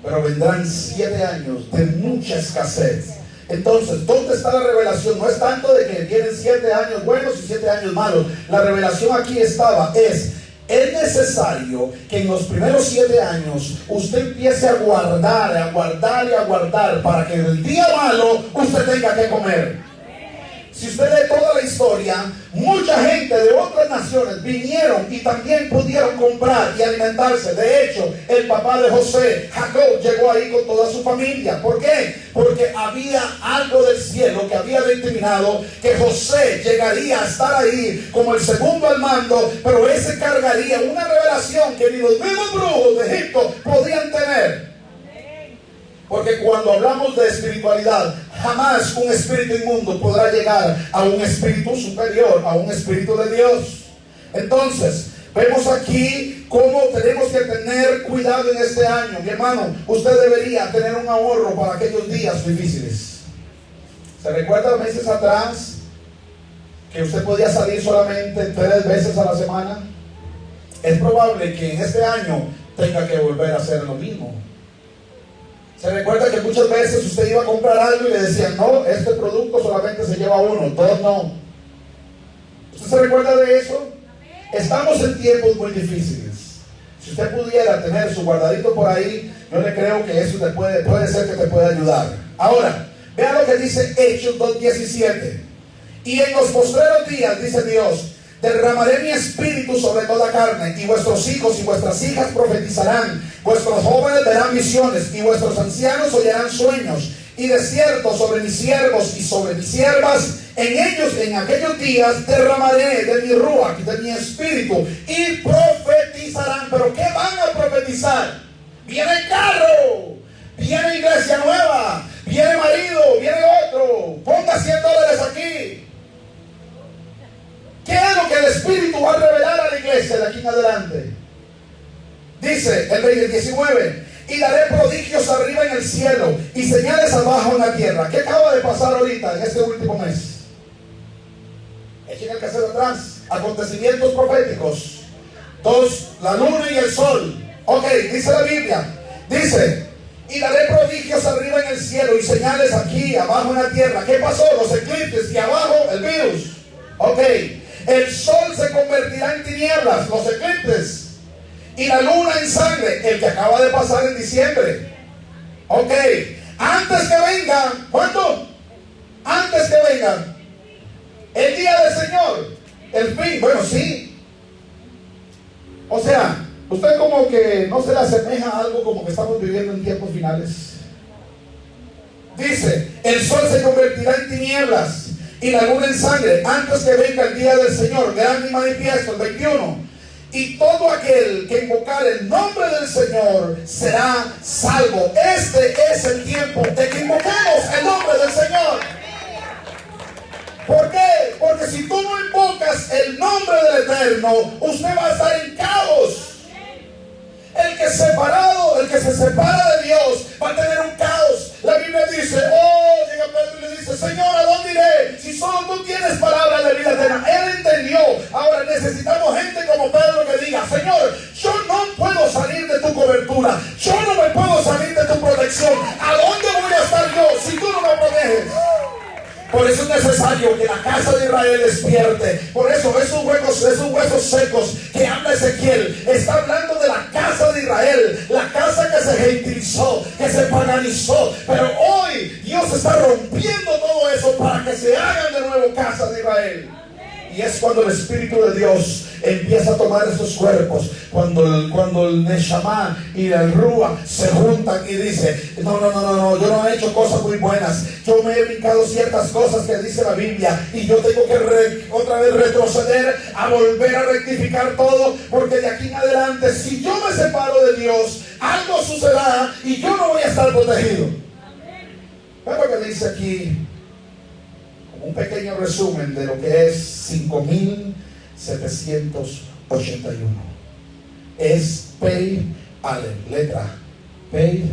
pero vendrán 7 años de mucha escasez. Entonces, ¿dónde está la revelación? No es tanto de que vienen 7 años buenos y 7 años malos. La revelación aquí estaba, es necesario que en los primeros 7 años usted empiece a guardar para que en el día malo usted tenga que comer. Si usted lee toda la historia, mucha gente de otras naciones vinieron y también pudieron comprar y alimentarse. De hecho, el papá de José, Jacob, llegó ahí con toda su familia. ¿Por qué? Porque había algo del cielo que había determinado que José llegaría a estar ahí como el segundo al mando, pero ese cargaría una revelación que ni los mismos brujos de Egipto podían tener. Porque cuando hablamos de espiritualidad, jamás un espíritu inmundo podrá llegar a un espíritu superior, a un espíritu de Dios. Entonces, vemos aquí cómo tenemos que tener cuidado en este año. Mi hermano, usted debería tener un ahorro para aquellos días difíciles. ¿Se recuerda meses atrás que usted podía salir solamente 3 veces a la semana? Es probable que en este año tenga que volver a hacer lo mismo. Se recuerda que muchas veces usted iba a comprar algo y le decían, no, este producto solamente se lleva uno, dos no. ¿Usted se recuerda de eso? Estamos en tiempos muy difíciles. Si usted pudiera tener su guardadito por ahí, yo le creo que eso puede ser que te pueda ayudar. Ahora, vea lo que dice Hechos 2:17. Y en los postreros días, dice Dios, derramaré mi espíritu sobre toda carne, y vuestros hijos y vuestras hijas profetizarán, vuestros jóvenes verán visiones, y vuestros ancianos oirán sueños, y de cierto sobre mis siervos y sobre mis siervas, en aquellos días derramaré de mi ruach, de mi espíritu, y profetizarán. ¿Pero qué van a profetizar? Viene el carro, viene iglesia nueva, viene marido, viene otro, ponga $100 aquí. ¿Qué es lo que el Espíritu va a revelar a la iglesia de aquí en adelante? Dice el 19: y daré prodigios arriba en el cielo y señales abajo en la tierra. ¿Qué acaba de pasar ahorita en este último mes? Echen el cassette atrás. Acontecimientos proféticos. La luna y el sol. Ok, dice la Biblia. Dice: y daré prodigios arriba en el cielo y señales aquí abajo en la tierra. ¿Qué pasó? Los eclipses y abajo el virus. Ok. El sol se convertirá en tinieblas, los eclipses, y la luna en sangre, el que acaba de pasar en diciembre. Ok, antes que venga, ¿cuándo? Antes que venga el día del Señor, el fin. Bueno, sí. O sea, usted como que no se le asemeja a algo como que estamos viviendo en tiempos finales. Dice: el sol se convertirá en tinieblas y la luna en sangre, antes que venga el día del Señor, grande y manifiesto, el 21. Y todo aquel que invocar el nombre del Señor será salvo. Este es el tiempo de que invoquemos el nombre del Señor. ¿Por qué? Porque si tú no invocas el nombre del Eterno, usted va a estar en caos. El que se separa de Dios va a tener un caos. La Biblia dice: llega Pedro y le dice: Señor, ¿a dónde iré? Si solo tú tienes palabras de vida eterna. Él entendió. Ahora necesitamos gente como Pedro que diga: Señor, yo no puedo salir de tu cobertura, yo no me puedo salir de tu protección. ¿A dónde voy a estar yo si tú no me proteges? Por eso es necesario que la casa de Israel despierte. Por eso esos huesos secos que habla Ezequiel, está hablando de la casa de Israel, la casa que se gentilizó, que se paganizó. Pero hoy Dios está rompiendo todo eso para que se hagan de nuevo casa de Israel. Y es cuando el Espíritu de Dios empieza a tomar estos cuerpos, cuando el Neshama y el Ruach se juntan y dice: no, yo no he hecho cosas muy buenas, yo me he brincado ciertas cosas que dice la Biblia, y yo tengo que otra vez retroceder a volver a rectificar todo, porque de aquí en adelante, si yo me separo de Dios, algo sucederá y yo no voy a estar protegido. ¿Ves lo que dice aquí? Un pequeño resumen de lo que es 5781. Es Pei Alef, letra Pei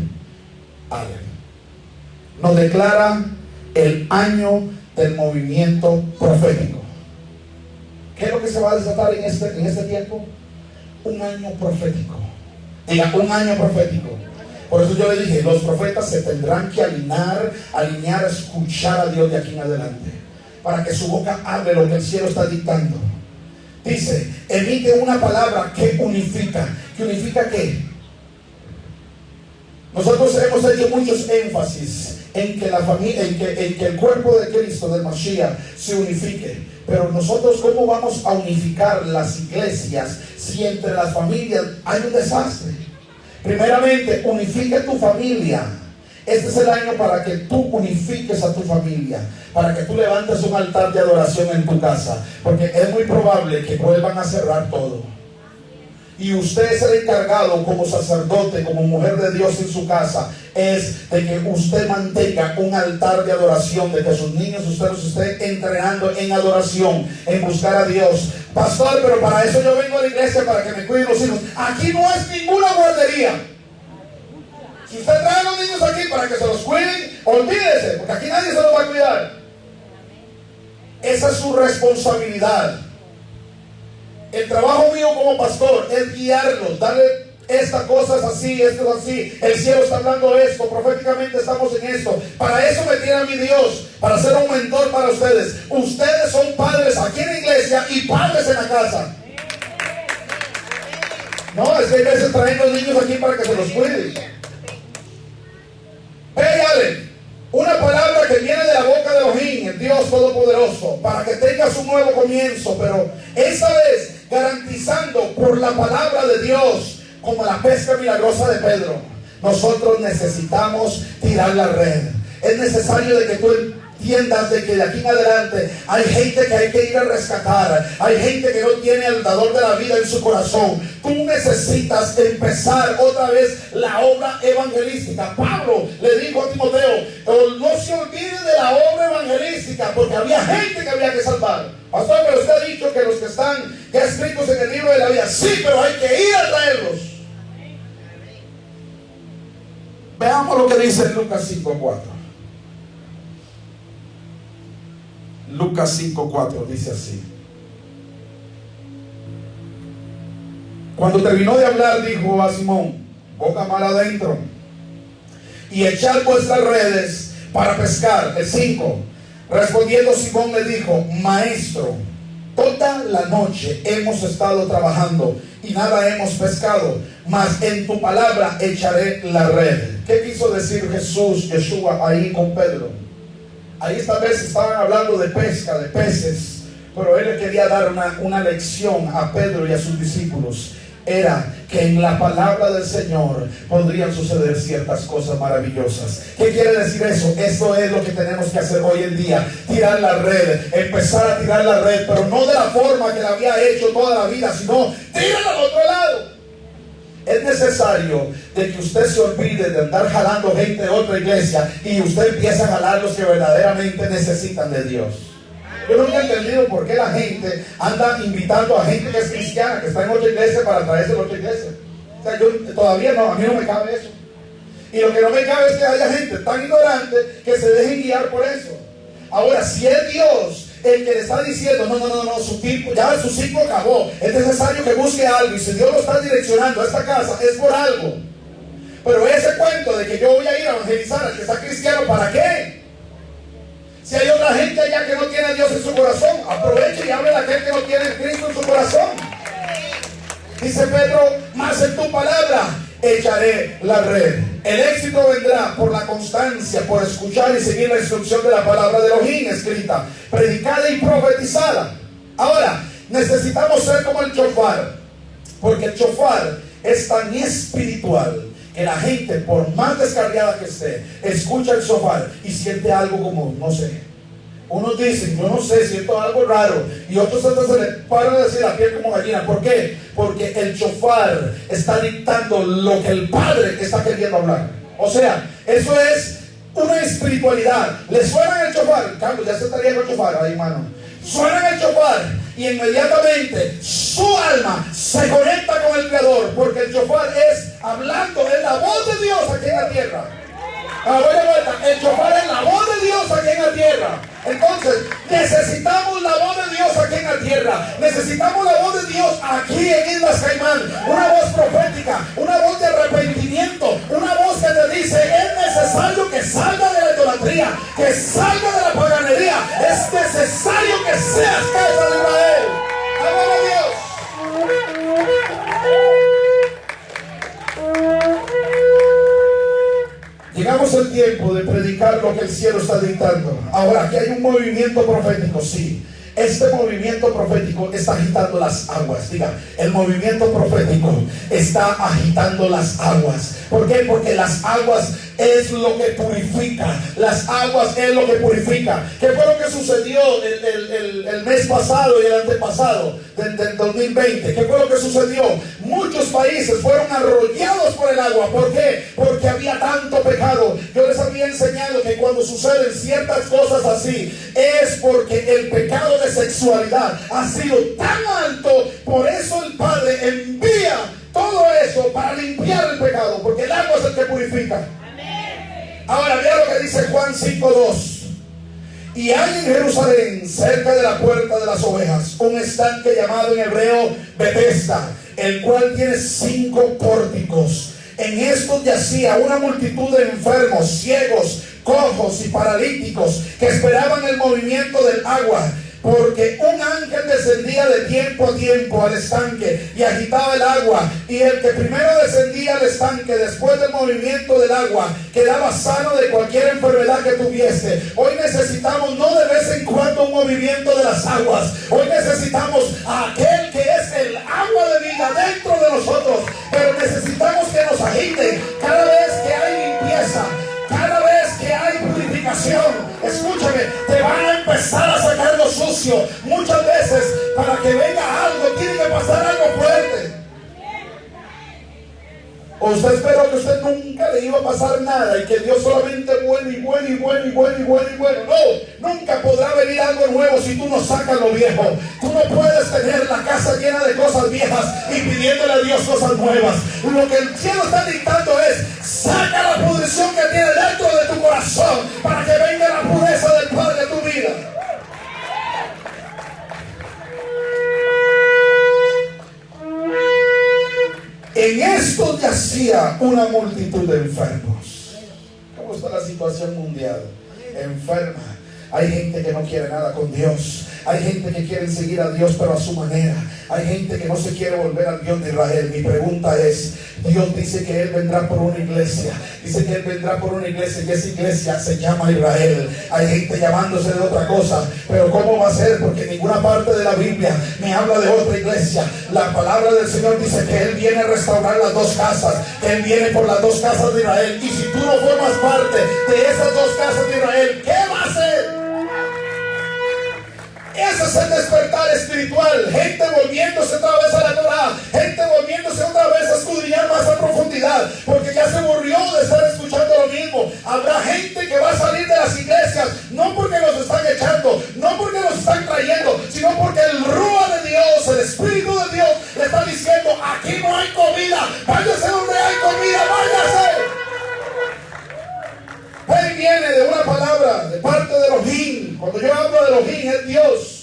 Alef. Nos declara el año del movimiento profético. ¿Qué es lo que se va a desatar en este tiempo? Un año profético. Diga, un año profético. Por eso yo le dije: los profetas se tendrán que alinear a escuchar a Dios de aquí en adelante, para que su boca hable lo que el cielo está dictando. Dice: emite una palabra que unifica. ¿Que unifica qué? Nosotros hemos hecho muchos énfasis en que la familia, en que el cuerpo de Cristo, del Mashiach, se unifique. Pero nosotros, ¿cómo vamos a unificar las iglesias si entre las familias hay un desastre? Primeramente, unifica tu familia. Este es el año para que tú unifiques a tu familia, para que tú levantes un altar de adoración en tu casa, porque es muy probable que vuelvan a cerrar todo. Y usted es el encargado, como sacerdote, como mujer de Dios en su casa, es de que usted mantenga un altar de adoración, de que sus niños usted los esté entrenando en adoración, en buscar a Dios. Pastor, pero para eso yo vengo a la iglesia, para que me cuiden los hijos. Aquí no es ninguna guardería. Si usted trae a los niños aquí para que se los cuiden, olvídese, porque aquí nadie se los va a cuidar. Esa es su responsabilidad. El trabajo mío como pastor es guiarlos, darle esta cosa es así, esto es así, el cielo está hablando esto, proféticamente estamos en esto. Para eso me tiene a mi Dios, para ser un mentor para ustedes. Ustedes son padres aquí en la iglesia y padres en la casa. No, es que hay veces traen los niños aquí para que se los cuiden. Véale, una palabra que viene de la boca de Elohim, el Dios Todopoderoso, para que tengas un nuevo comienzo, pero esta vez garantizando por la palabra de Dios, como la pesca milagrosa de Pedro. Nosotros necesitamos tirar la red. Es necesario de que tú entiendas de que de aquí en adelante hay gente que hay que ir a rescatar. Hay gente que no tiene al dador de la vida en su corazón. Tú necesitas empezar otra vez la obra evangelística. Pablo le dijo a Timoteo: no se olvide de la obra evangelística, porque había gente que había que salvar. Pastor, pero usted ha dicho que los que están ya escritos en el libro de la vida. Sí, pero hay que ir a traerlos. Veamos lo que dice Lucas 5:4. Lucas 5:4 dice así. Cuando terminó de hablar, dijo a Simón: boca mar adentro, y echad vuestras redes para pescar. El 5. Respondiendo Simón le dijo: Maestro, toda la noche hemos estado trabajando y nada hemos pescado, mas en tu palabra echaré la red. ¿Qué quiso decir Yeshua ahí con Pedro? Ahí esta vez estaban hablando de pesca, de peces, pero él le quería dar una lección a Pedro y a sus discípulos. Era que en la palabra del Señor podrían suceder ciertas cosas maravillosas. ¿Qué quiere decir eso? Eso es lo que tenemos que hacer hoy en día: tirar la red, empezar a tirar la red, pero no de la forma que la había hecho toda la vida, sino tírala al otro lado. Es necesario de que usted se olvide de andar jalando gente de otra iglesia y usted empiece a jalar los que verdaderamente necesitan de Dios. Yo nunca he entendido por qué la gente anda invitando a gente que es cristiana, que está en otra iglesia, para traerse a otra iglesia. O sea, yo todavía no, a mí no me cabe eso. Y lo que no me cabe es que haya gente tan ignorante que se deje guiar por eso. Ahora, si es Dios el que le está diciendo: no, su tiempo, ya su ciclo acabó, es necesario que busque algo, y si Dios lo está direccionando a esta casa, es por algo. Pero ese cuento de que yo voy a ir a evangelizar al que está cristiano, ¿para qué? Si hay otra gente allá que no tiene a Dios en su corazón, aproveche y hable a la gente que no tiene a Cristo en su corazón. Dice Pedro: mas en tu palabra echaré la red. El éxito vendrá por la constancia, por escuchar y seguir la instrucción de la palabra de Elohim escrita, predicada y profetizada. Ahora, necesitamos ser como el shofar, porque el shofar es tan espiritual que la gente, por más descarriada que esté, escucha el shofar y siente algo como, no sé. Unos dicen: yo no sé, siento algo raro. Y otros hasta se le paran a decir la piel como gallina. ¿Por qué? Porque el shofar está dictando lo que el Padre está queriendo hablar. O sea, eso es una espiritualidad. ¿Le suena el shofar? Carlos, ya se estaría con el shofar ahí, hermano. Suena el shofar y inmediatamente su alma se conecta con el Creador, porque el shofar es hablando, es la voz de Dios aquí en la tierra. Ahora vuelta, el shofar es la voz de Dios aquí en la tierra. Entonces, necesitamos la voz de Dios aquí en la tierra. Necesitamos la voz de Dios aquí en Islas Caimán. Una voz profética, una voz de arrepentimiento, una voz que te dice: es necesario que salga de la idolatría, que salga de la paganería. Es necesario que seas casa de Israel. ¡Amén a Dios! Llegamos al tiempo de predicar lo que el cielo está dictando. Ahora, aquí hay un movimiento profético, sí. Este movimiento profético está agitando las aguas. Diga, el movimiento profético está agitando las aguas. ¿Por qué? Porque las aguas es lo que purifica. Las aguas es lo que purifica. ¿Qué fue lo que sucedió el mes pasado y el antepasado del 2020? ¿Qué fue lo que sucedió? Muchos países fueron arrollados por el agua. ¿Por qué? Porque había tanto pecado. Yo les había enseñado que cuando suceden ciertas cosas así, es porque el pecado de sexualidad ha sido tan alto. Por eso el Padre envía todo eso para limpiar el pecado, porque el agua es el que purifica. Ahora, mira lo que dice Juan 5:2. Y hay en Jerusalén, cerca de la puerta de las ovejas, un estanque llamado en hebreo Betesda, el cual tiene 5 pórticos. En estos yacía una multitud de enfermos, ciegos, cojos y paralíticos que esperaban el movimiento del agua, porque un ángel descendía de tiempo a tiempo al estanque y agitaba el agua, y el que primero descendía al estanque después del movimiento del agua quedaba sano de cualquier enfermedad que tuviese. Hoy necesitamos no de vez en cuando un movimiento de las aguas, hoy necesitamos a aquel que es el agua de vida dentro de nosotros, pero necesitamos que nos agite cada vez que hay limpieza, cada vez que hay purificación. Escúchame, te van a empezar a sacar lo sucio. Muchas veces para que venga algo tiene que pasar algo fuerte. ¿O usted esperó que usted nunca le iba a pasar nada y que Dios solamente bueno y bueno y bueno y bueno y bueno y bueno? No, nunca podrá venir algo nuevo si tú no sacas lo viejo. Tú no puedes tener la casa llena de cosas viejas y pidiéndole a Dios cosas nuevas. Lo que el cielo está dictando es: saca la pudrición que tiene dentro de tu corazón para que venga la pureza del Padre de tu vida. En esto yacía una multitud de enfermos. ¿Cómo está la situación mundial? Enferma. Hay gente que no quiere nada con Dios. Hay gente que quiere seguir a Dios pero a su manera. Hay gente que no se quiere volver al Dios de Israel. Mi pregunta es: Dios dice que Él vendrá por una iglesia. Dice que Él vendrá por una iglesia y esa iglesia se llama Israel. Hay gente llamándose de otra cosa, pero ¿cómo va a ser? Porque en ninguna parte de la Biblia me habla de otra iglesia. La palabra del Señor dice que Él viene a restaurar las 2 casas, que Él viene por las 2 casas de Israel. Y si tú no formas parte de esas 2 casas de Israel, ¿qué va a hacer? Ese es el despertar espiritual. Gente volviéndose otra vez a la Torah, gente volviéndose otra vez a escudriñar más a profundidad, porque ya se aburrió de estar escuchando lo mismo. Habrá gente que va a salir de las iglesias, no porque los están echando, no porque los están trayendo, sino porque el Rúa de Dios, el Espíritu de Dios, le está diciendo: aquí no hay comida, váyase donde hay comida, váyase. Él viene de una palabra de parte de Elohim. Cuando yo hablo de Elohim, es Dios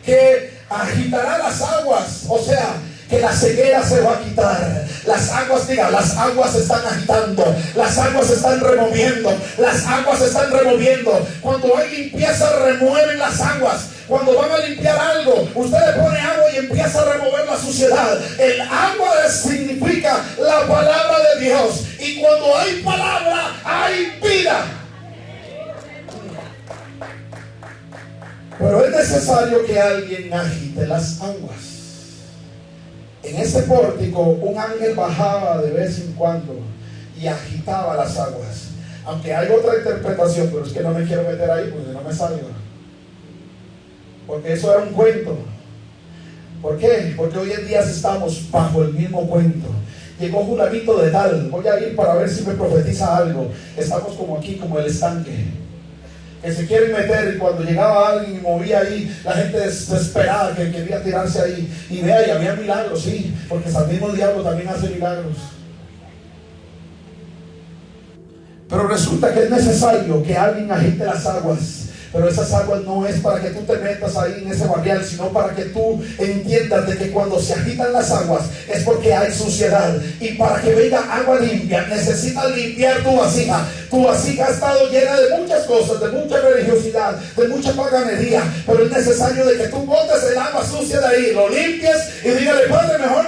que agitará las aguas. O sea, que la ceguera se va a quitar. Las aguas, diga, las aguas se están agitando, las aguas se están removiendo, las aguas se están removiendo. Cuando hay limpieza, remueven las aguas. Cuando van a limpiar algo, usted le pone agua y empieza a remover la suciedad. El agua significa la palabra de Dios. Y cuando hay palabra, hay vida. Pero es necesario que alguien agite las aguas. En este pórtico, un ángel bajaba de vez en cuando y agitaba las aguas. Aunque hay otra interpretación, pero es que no me quiero meter ahí porque no me salga. Porque eso era un cuento. ¿Por qué? Porque hoy en día estamos bajo el mismo cuento. Llegó fulanito de tal, voy a ir para ver si me profetiza algo. Estamos como aquí, como el estanque, que se quieren meter, y cuando llegaba alguien y movía ahí, la gente desesperada que quería tirarse ahí. Y vea, y había milagros, sí, porque hasta el mismo diablo también hace milagros. Pero resulta que es necesario que alguien agite las aguas. Pero esas aguas no es para que tú te metas ahí en ese barrial, sino para que tú entiendas de que cuando se agitan las aguas es porque hay suciedad. Y para que venga agua limpia, necesitas limpiar tu vasija. Tu vasija ha estado llena de muchas cosas, de mucha religiosidad, de mucha paganería. Pero es necesario de que tú botes el agua sucia de ahí, lo limpies y dígale: Padre, mejor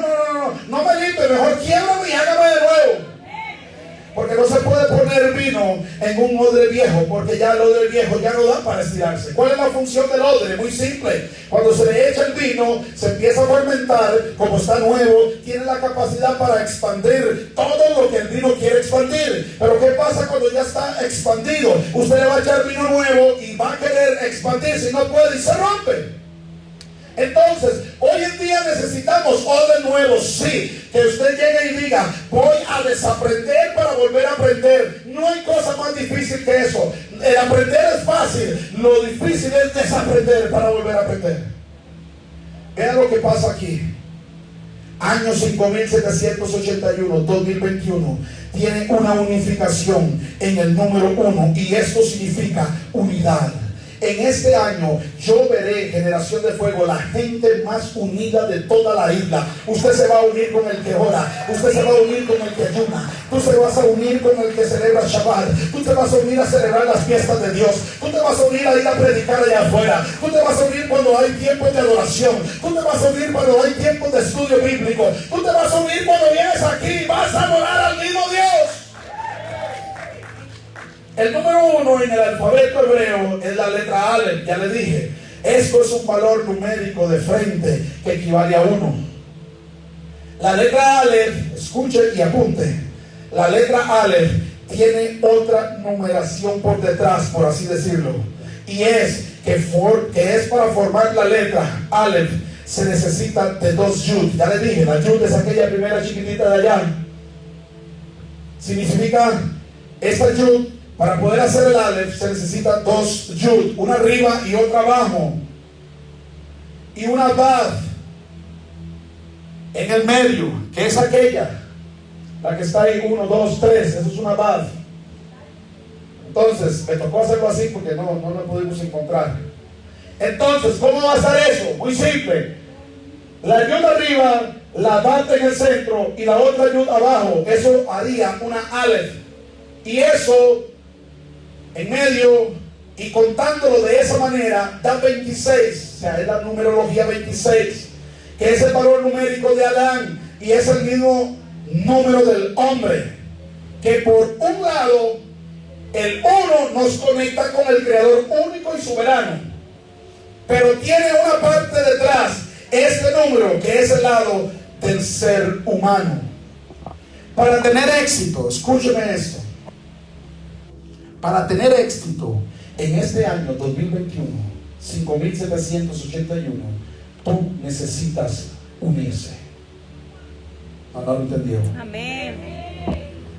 no me limpie, mejor quiebrame y hágame de nuevo. Porque no se puede poner vino en un odre viejo, porque ya el odre viejo ya no da para estirarse. ¿Cuál es la función del odre? Muy simple. Cuando se le echa el vino, se empieza a fermentar. Como está nuevo, tiene la capacidad para expandir todo lo que el vino quiere expandir. Pero ¿qué pasa cuando ya está expandido? Usted le va a echar vino nuevo y va a querer expandirse y no puede, y se rompe. Entonces, hoy en día necesitamos odres nuevos, sí. Que usted llegue y diga: voy a desaprender para volver a aprender. No hay cosa más difícil que eso. El aprender es fácil, lo difícil es desaprender para volver a aprender. Vean lo que pasa aquí. Año 5781, 2021, tiene una unificación en el número 1, y esto significa unidad. en este año yo veré, generación de fuego, la gente más unida de toda la isla. Usted se va a unir con el que ora, usted se va a unir con el que ayuna, tú se vas a unir con el que celebra Shabbat, tú te vas a unir a celebrar las fiestas de Dios, tú te vas a unir a ir a predicar allá afuera, tú te vas a unir cuando hay tiempos de adoración, tú te vas a unir cuando hay tiempos de estudio bíblico, tú te vas a unir cuando vienes aquí, vas a adorar al mismo Dios. El número 1 en el alfabeto hebreo es la letra Aleph, ya le dije. Esto es un valor numérico de frente que equivale a 1. La letra Aleph, escuche y apunte. La letra Aleph tiene otra numeración por detrás, por así decirlo. Y es que es para formar la letra Aleph se necesita de 2 yud. Ya le dije, la yud es aquella primera chiquitita de allá. Significa esta yud. Para poder hacer el Aleph se necesita 2 yud, una arriba y otra abajo, y una bad en el medio, que es aquella, la que está ahí, 1, 2, 3, eso es una bad. Entonces, me tocó hacerlo así porque no lo pudimos encontrar. Entonces, ¿cómo va a ser eso? Muy simple. La yud arriba, la bad en el centro y la otra yud abajo, eso haría una Aleph. Y eso en medio, y contándolo de esa manera, da 26, o sea, es la numerología 26, que es el valor numérico de Adán, y es el mismo número del hombre, que por un lado, el 1 nos conecta con el Creador único y soberano, pero tiene una parte detrás, este número, que es el lado del ser humano. Para tener éxito, escúcheme esto. Para tener éxito en este año 2021, 5781, tú necesitas unirse. No lo entendió. Amén.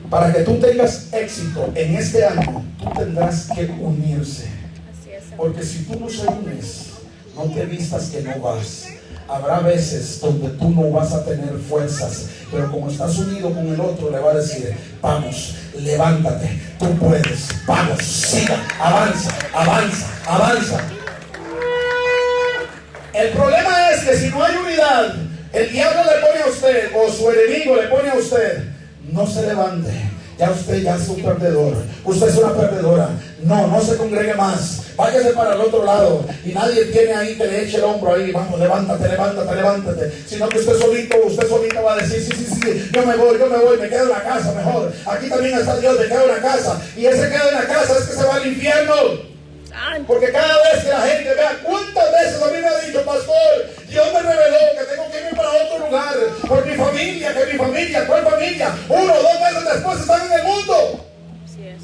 Para que tú tengas éxito en este año, tú tendrás que unirse. Así es. Porque si tú no se unes, no te vistas que no vas. Habrá veces donde tú no vas a tener fuerzas, pero como estás unido con el otro, le va a decir: vamos, levántate, tú puedes, vamos, siga, avanza, avanza, avanza. El problema es que si no hay unidad, el diablo le pone a usted, o su enemigo le pone a usted: no se levante, ya usted ya es un perdedor, usted es una perdedora, no se congregue más, váyase para el otro lado, y nadie tiene ahí que le eche el hombro ahí, vamos, levántate, levántate, levántate, sino que usted solita va a decir: sí, yo me voy, me quedo en la casa mejor, aquí también está Dios, me quedo en la casa, y ese quedo en la casa es que se va al infierno. Porque cada vez que la gente vea, ¿cuántas veces a mí me ha dicho: pastor, Dios me reveló que tengo que ir para otro lugar por mi familia, ¿cuál familia? 1 o 2 meses después están en el mundo. Así es.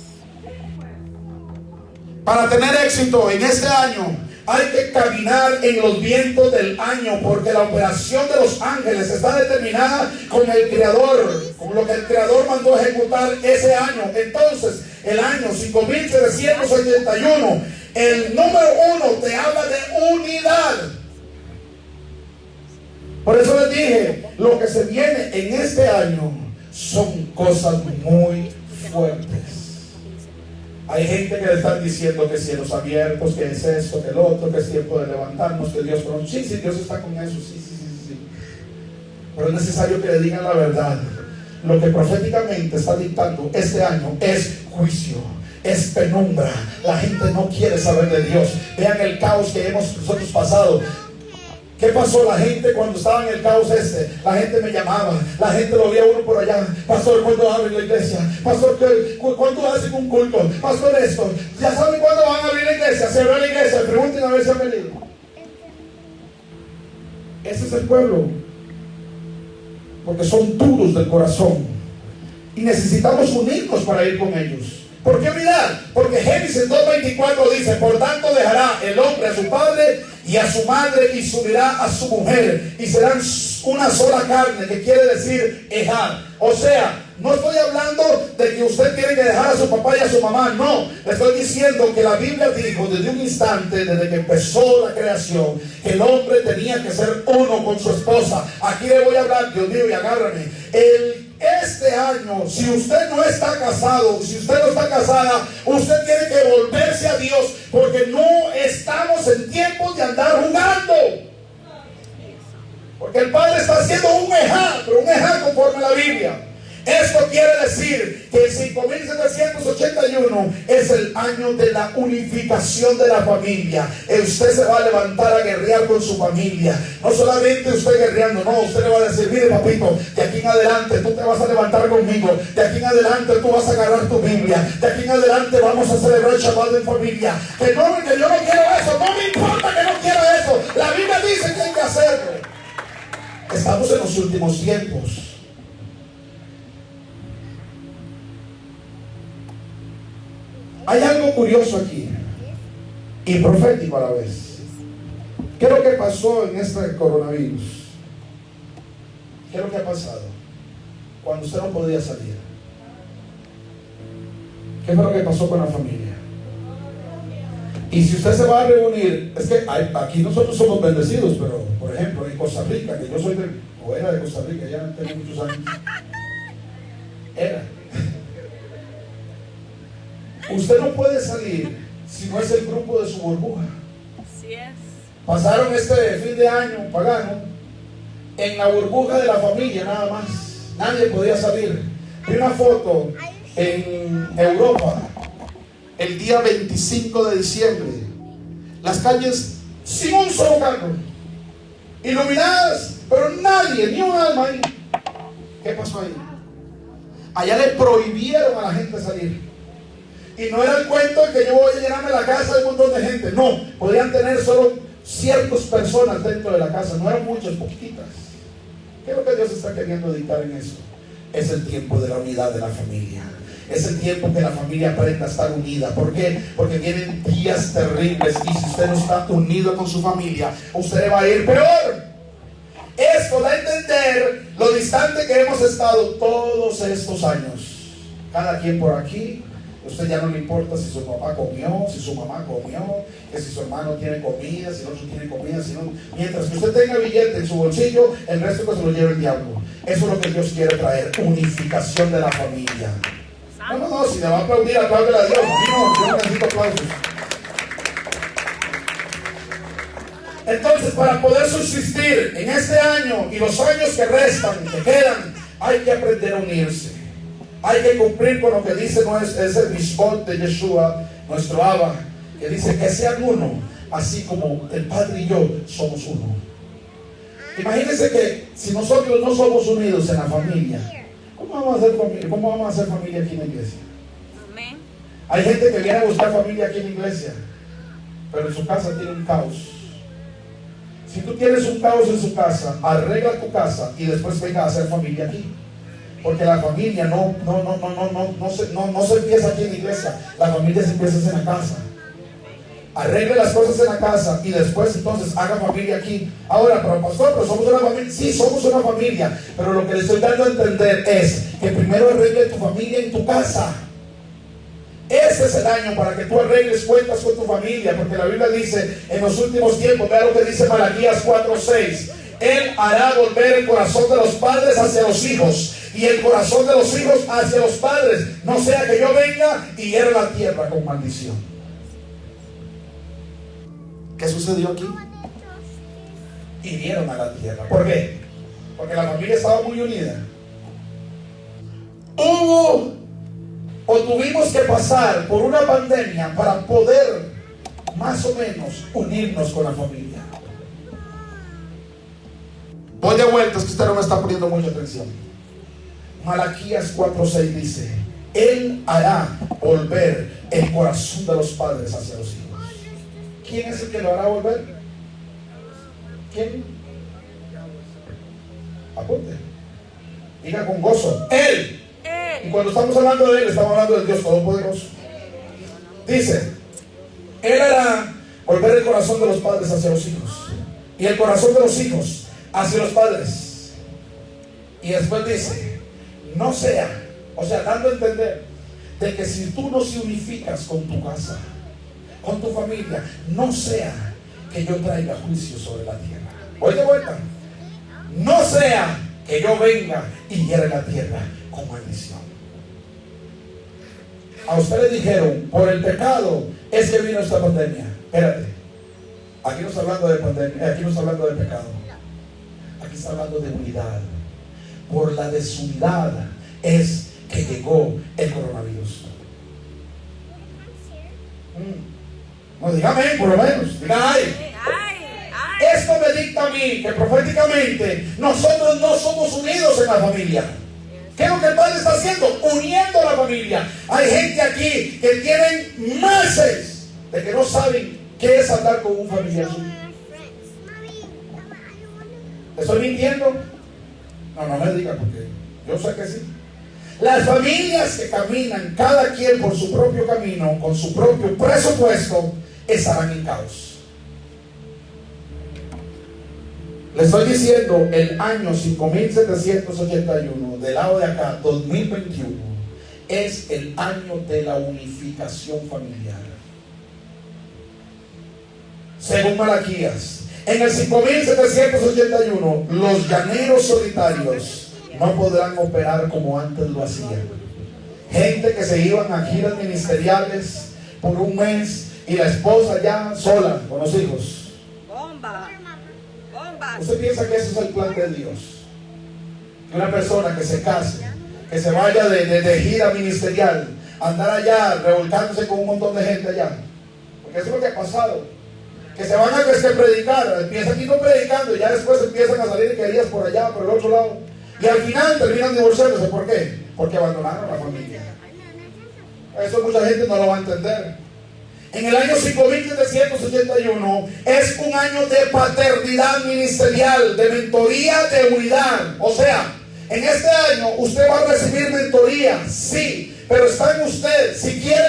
Para tener éxito en este año, hay que caminar en los vientos del año, porque la operación de los ángeles está determinada con el Creador, con lo que el Creador mandó ejecutar ese año. Entonces, el año 5781, el número 1 te habla de unidad. Por eso les dije, lo que se viene en este año son cosas muy fuertes. Hay gente que le están diciendo que cielos abiertos, que es esto, que el otro, que es tiempo de levantarnos, que Dios pronto. Sí, Dios está con eso, sí. Pero es necesario que le digan la verdad. Lo que proféticamente está dictando este año es juicio, es penumbra. La gente no quiere saber de Dios. Vean el caos que hemos nosotros pasado. ¿Qué pasó? La gente cuando estaba en el caos la gente me llamaba, la gente lo veía uno por allá: pastor, ¿cuándo abren la iglesia? Pastor, ¿cuándo hacen un culto? Pastor, esto, ¿ya saben cuándo van a abrir la iglesia? Se abre la iglesia, pregunten a ver si han venido. Ese es el pueblo, porque son duros del corazón y necesitamos unirnos para ir con ellos. ¿Por qué unidad? Porque Génesis 2:24 dice: por tanto dejará el hombre a su padre y a su madre y se unirá a su mujer y serán una sola carne, que quiere decir Ejad. O sea, no estoy hablando de que usted tiene que dejar a su papá y a su mamá, no. Le estoy diciendo que la Biblia dijo desde un instante, desde que empezó la creación, que el hombre tenía que ser uno con su esposa. Aquí le voy a hablar, Dios mío, y agárrame. El este año, si usted no está casado, si usted no está casada, usted tiene que volverse a Dios, porque no estamos en tiempos de andar jugando. Porque el Padre está haciendo un ejá, pero un ejá conforme a la Biblia. Esto quiere decir que el 5781 es el año de la unificación de la familia. Usted se va a levantar a guerrear con su familia. No solamente usted guerreando, no, usted le va a decir: mire, papito, de aquí en adelante tú te vas a levantar conmigo. De aquí en adelante tú vas a agarrar tu Biblia. De aquí en adelante vamos a celebrar el Shabbat en familia. Que yo no quiero eso, no me importa que no quiera eso. La Biblia dice que hay que hacerlo. Estamos en los últimos tiempos. Hay algo curioso aquí y profético a la vez. ¿Qué es lo que pasó en este coronavirus? ¿Qué es lo que ha pasado? Cuando usted no podía salir, ¿qué fue lo que pasó con la familia? Y si usted se va a reunir, es que aquí nosotros somos bendecidos, pero por ejemplo en Costa Rica, que yo soy era de Costa Rica, ya tengo muchos años. Usted no puede salir si no es el grupo de su burbuja. Así es. Pasaron este fin de año pagano en la burbuja de la familia nada más. Nadie podía salir. Vi una foto en Europa el día 25 de diciembre. Las calles sin un solo carro, iluminadas, pero nadie, ni un alma ahí. ¿Qué pasó ahí? Allá le prohibieron a la gente salir. Y no era el cuento de que yo voy a llenarme la casa de un montón de gente. No, podían tener solo ciertas personas dentro de la casa. No eran muchas, poquitas. ¿Qué es lo que Dios está queriendo dictar en eso? Es el tiempo de la unidad de la familia. Es el tiempo que la familia aprenda a estar unida. ¿Por qué? Porque vienen días terribles. Y si usted no está unido con su familia, usted le va a ir peor. Esto da a entender lo distante que hemos estado todos estos años. Cada quien por aquí. Usted ya no le importa si su papá comió, si su mamá comió, que si su hermano tiene comida, si el otro tiene comida, si no. Mientras que usted tenga billete en su bolsillo, el resto que se lo lleve el diablo. Eso es lo que Dios quiere traer, unificación de la familia. No, si le va a aplaudir, apláudele a Dios. A mí no, yo no necesito aplausos. Entonces, para poder subsistir en este año y los años que restan, que quedan, hay que aprender a unirse. Hay que cumplir con lo que dice ese Mishpot de Yeshua, nuestro Abba, que dice que sean uno, así como el Padre y yo somos uno. Imagínense que si nosotros no somos unidos en la familia, ¿cómo vamos a hacer familia? ¿Cómo vamos a hacer familia aquí en la iglesia? Amén. Hay gente que viene a buscar familia aquí en la iglesia, pero en su casa tiene un caos. Si tú tienes un caos en su casa, arregla tu casa y después venga a hacer familia aquí. Porque la familia no se empieza aquí en la iglesia. La familia se empieza en la casa. Arregle las cosas en la casa y después entonces haga familia aquí. Ahora, pero pastor, pero somos una familia. Sí, somos una familia, pero lo que le estoy dando a entender es que primero arregle tu familia en tu casa. Ese es el año para que tú arregles cuentas con tu familia, porque la Biblia dice en los últimos tiempos, vea lo que dice Malaquías 4:6. Él hará volver el corazón de los padres hacia los hijos y el corazón de los hijos hacia los padres, no sea que yo venga y hiera la tierra con maldición. ¿Qué sucedió aquí? Hirieron a la tierra. ¿Por qué? Porque la familia estaba muy unida. Tuvimos que pasar por una pandemia para poder más o menos unirnos con la familia. Voy de vuelta, es que usted no me está poniendo mucha atención. Malaquías 4:6 dice: Él hará volver el corazón de los padres hacia los hijos. ¿Quién es el que lo hará volver? ¿Quién? Apunte. Diga con gozo: Él. Y cuando estamos hablando de Él, estamos hablando del Dios Todopoderoso. Dice: Él hará volver el corazón de los padres hacia los hijos y el corazón de los hijos hacia los padres. Y después dice: no sea, o sea, dando a entender de que si tú no se unificas con tu casa, con tu familia, no sea que yo traiga juicio sobre la tierra. Voy de vuelta. No sea que yo venga y hiere la tierra con maldición. A usted le dijeron, por el pecado es que vino esta pandemia. Espérate, aquí no está hablando de pandemia, aquí no está hablando de pecado. Aquí está hablando de unidad. Por la desunidad es que llegó el coronavirus. No, dígame, por lo menos. Diga, ay. Esto me dicta a mí que proféticamente nosotros no somos unidos en la familia. ¿Qué es lo que el Padre está haciendo? Uniendo a la familia. Hay gente aquí que tienen meses de que no saben qué es andar con un familiar suyo. ¿Estoy mintiendo? No me diga porque yo sé que sí. Las familias que caminan cada quien por su propio camino, con su propio presupuesto, estarán en caos. Le estoy diciendo, el año 5781, del lado de acá, 2021, es el año de la unificación familiar. Según Malaquías, en el 5781, los llaneros solitarios no podrán operar como antes lo hacían. Gente que se iban a giras ministeriales por un mes y la esposa ya sola con los hijos. Bomba. ¿Usted piensa que ese es el plan de Dios? Que una persona que se case, que se vaya de gira ministerial, andar allá revolcándose con un montón de gente allá. Porque eso es lo que ha pasado. Que se van a predicar, empiezan aquí no predicando y ya después empiezan a salir querías por allá, por el otro lado. Y al final terminan divorciándose. ¿Por qué? Porque abandonaron a la familia. Eso mucha gente no lo va a entender. En el año 5781 es un año de paternidad ministerial, de mentoría, de unidad. O sea, en este año usted va a recibir mentoría, sí, pero está en usted si quiere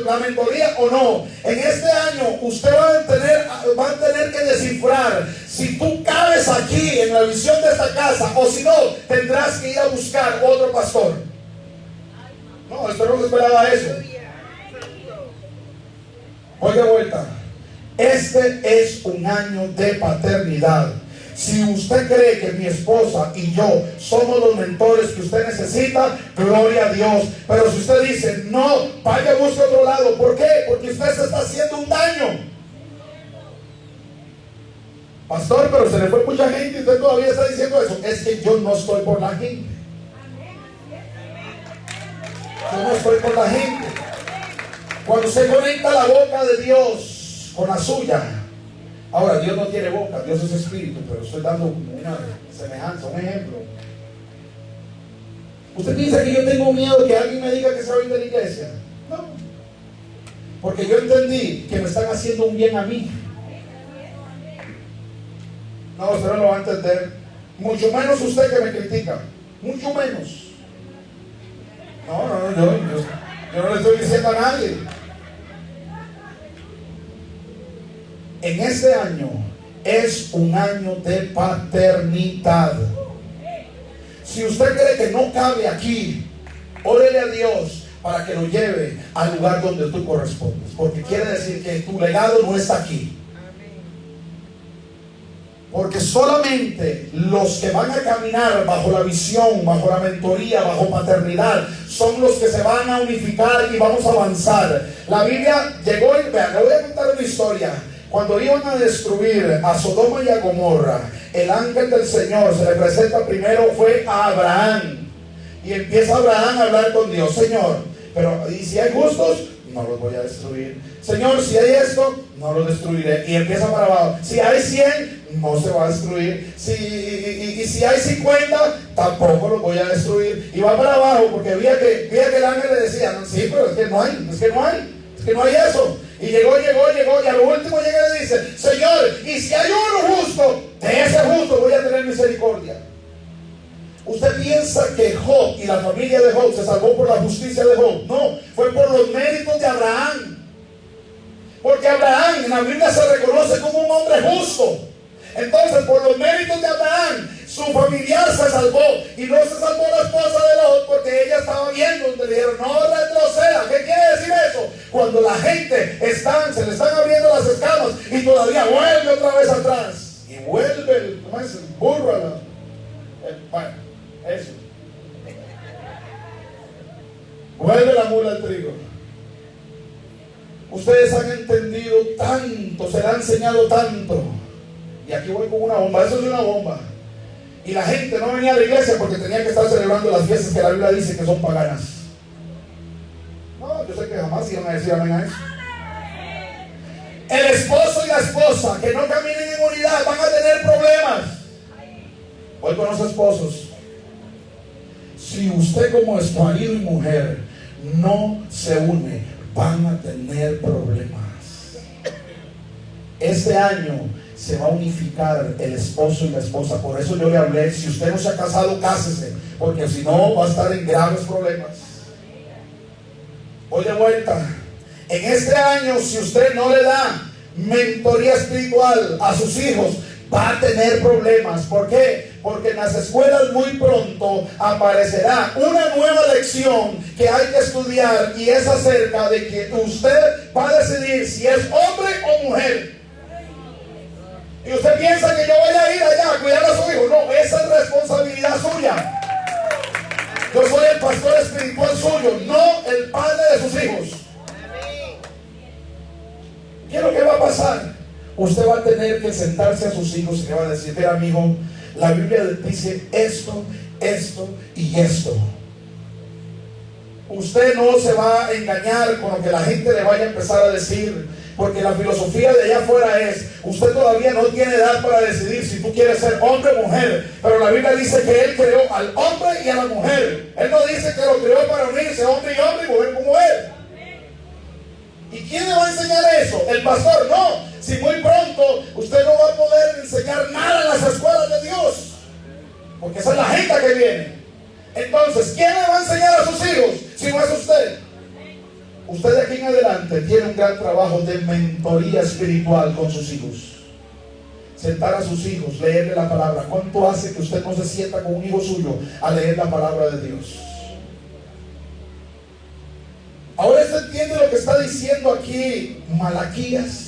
la mentoría o no. En este año usted va a tener que descifrar si tú cabes aquí en la visión de esta casa o si no, tendrás que ir a buscar otro pastor. No, esto no se esperaba eso. Voy de vuelta. Este es un año de paternidad. Si usted cree que mi esposa y yo somos los mentores que usted necesita, gloria a Dios. Pero si usted dice, no, vaya a buscar otro lado. ¿Por qué? Porque usted se está haciendo un daño. Pastor, pero se le fue mucha gente y usted todavía está diciendo eso. Es que yo no estoy por la gente. Yo no estoy por la gente. Cuando se conecta la boca de Dios con la suya. Ahora, Dios no tiene boca, Dios es espíritu, pero estoy dando una semejanza, un ejemplo. ¿Usted piensa que yo tengo miedo de que alguien me diga que se va a ir de la iglesia? No. Porque yo entendí que me están haciendo un bien a mí. No, usted no lo va a entender. Mucho menos usted que me critica. Mucho menos. No, yo no le estoy diciendo a nadie. En este año es un año de paternidad. Si usted cree que no cabe aquí, órele a Dios para que lo lleve al lugar donde tú correspondes. Porque quiere decir que tu legado no está aquí. Porque solamente los que van a caminar bajo la visión, bajo la mentoría, bajo paternidad, son los que se van a unificar y vamos a avanzar. La Biblia llegó y vean, le voy a contar una historia. Cuando iban a destruir a Sodoma y a Gomorra, el ángel del Señor se le presenta primero fue a Abraham. Y empieza Abraham a hablar con Dios. Señor, pero ¿y si hay justos? No los voy a destruir. Señor, si hay esto, no los destruiré. Y empieza para abajo. Si hay 100, no se va a destruir. Y si hay 50, tampoco los voy a destruir. Y va para abajo porque veía que el ángel le decía, no, sí, pero es que no hay eso. Y llegó y a lo último llega y le dice, Señor, y si hay uno justo, de ese justo voy a tener misericordia. ¿Usted piensa que Job y la familia de Job se salvó por la justicia de Job? No, fue por los méritos de Abraham. Porque Abraham en la Biblia se reconoce como un hombre justo. Entonces, por los méritos de Abraham, su familiar se salvó. Y no se salvó la esposa de Lot porque ella estaba viendo donde le dijeron, no retroceda. ¿Qué quiere decir eso? Cuando la gente se le están abriendo las escamas y todavía vuelve otra vez atrás. Y vuelve el burro Bueno, eso. Vuelve la mula al trigo. Ustedes han entendido tanto, se le ha enseñado tanto. Y aquí voy con una bomba, eso es una bomba. Y la gente no venía a la iglesia porque tenía que estar celebrando las fiestas que la Biblia dice que son paganas. No, yo sé que jamás iban a decir amén a eso. El esposo y la esposa que no caminen en unidad van a tener problemas. Voy con los esposos. Si usted como es marido y mujer no se une, van a tener problemas. Este año se va a unificar el esposo y la esposa. Por eso yo le hablé, si usted no se ha casado, cásese, porque si no va a estar en graves problemas. Voy de vuelta. En este año, si usted no le da mentoría espiritual a sus hijos, va a tener problemas. ¿Por qué? Porque en las escuelas muy pronto aparecerá una nueva lección que hay que estudiar, y es acerca de que usted va a decidir si es hombre o mujer. Y usted piensa que yo voy a ir allá a cuidar a su hijo. No, esa es responsabilidad suya. Yo soy el pastor espiritual suyo, no el padre de sus hijos. ¿Qué es lo que va a pasar? Usted va a tener que sentarse a sus hijos y le va a decir: mira, mi hijo, la Biblia dice esto, esto y esto. Usted no se va a engañar con lo que la gente le vaya a empezar a decir, porque la filosofía de allá afuera es: usted todavía no tiene edad para decidir si tú quieres ser hombre o mujer. Pero la Biblia dice que Él creó al hombre y a la mujer. Él no dice que lo creó para unirse hombre y hombre y mujer con mujer. ¿Y quién le va a enseñar eso? El pastor. No. Si muy pronto usted no va a poder enseñar nada en las escuelas de Dios, porque esa es la gente que viene. Entonces, ¿quién le va a enseñar a sus hijos si no es usted? Usted de aquí en adelante tiene un gran trabajo de mentoría espiritual con sus hijos. Sentar a sus hijos, leerle la palabra. ¿Cuánto hace que usted no se sienta con un hijo suyo a leer la palabra de Dios? Ahora usted entiende lo que está diciendo aquí Malaquías.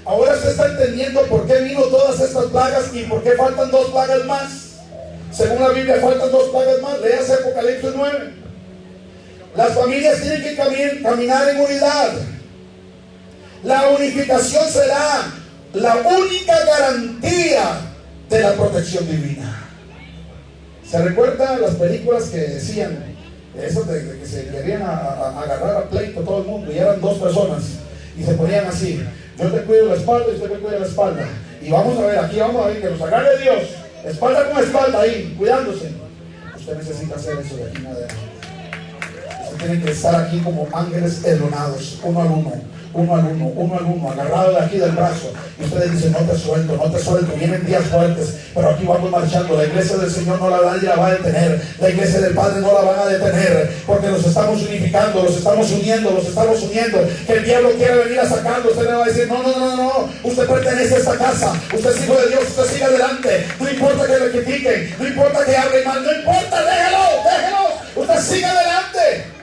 Ahora usted está entendiendo por qué vino todas estas plagas y por qué faltan 2 plagas más. Según la Biblia faltan 2 plagas más. Léase Apocalipsis 9. Las familias tienen que caminar en unidad. La unificación será la única garantía de la protección divina. ¿Se recuerdan las películas que decían eso de que se querían agarrar a pleito todo el mundo, y eran 2 personas y se ponían así: yo te cuido la espalda y usted me cuida la espalda, y vamos a ver, aquí vamos a ver que nos agarre Dios, espalda con espalda ahí, cuidándose? Usted necesita hacer eso de aquí en adelante. Usted tiene que estar aquí como ángeles hermanados, uno al uno, agarrado de aquí del brazo. Y ustedes dicen: no te suelto, vienen días fuertes, pero aquí vamos marchando. La iglesia del Señor nadie la va a detener. La iglesia del Padre no la van a detener, porque los estamos unificando, los estamos uniendo. Que el diablo quiere venir a sacarlo, usted le va a decir: no, usted pertenece a esta casa, usted es hijo de Dios, usted sigue adelante. No importa que le critiquen, no importa que hablen mal, no importa, déjelo, usted sigue adelante.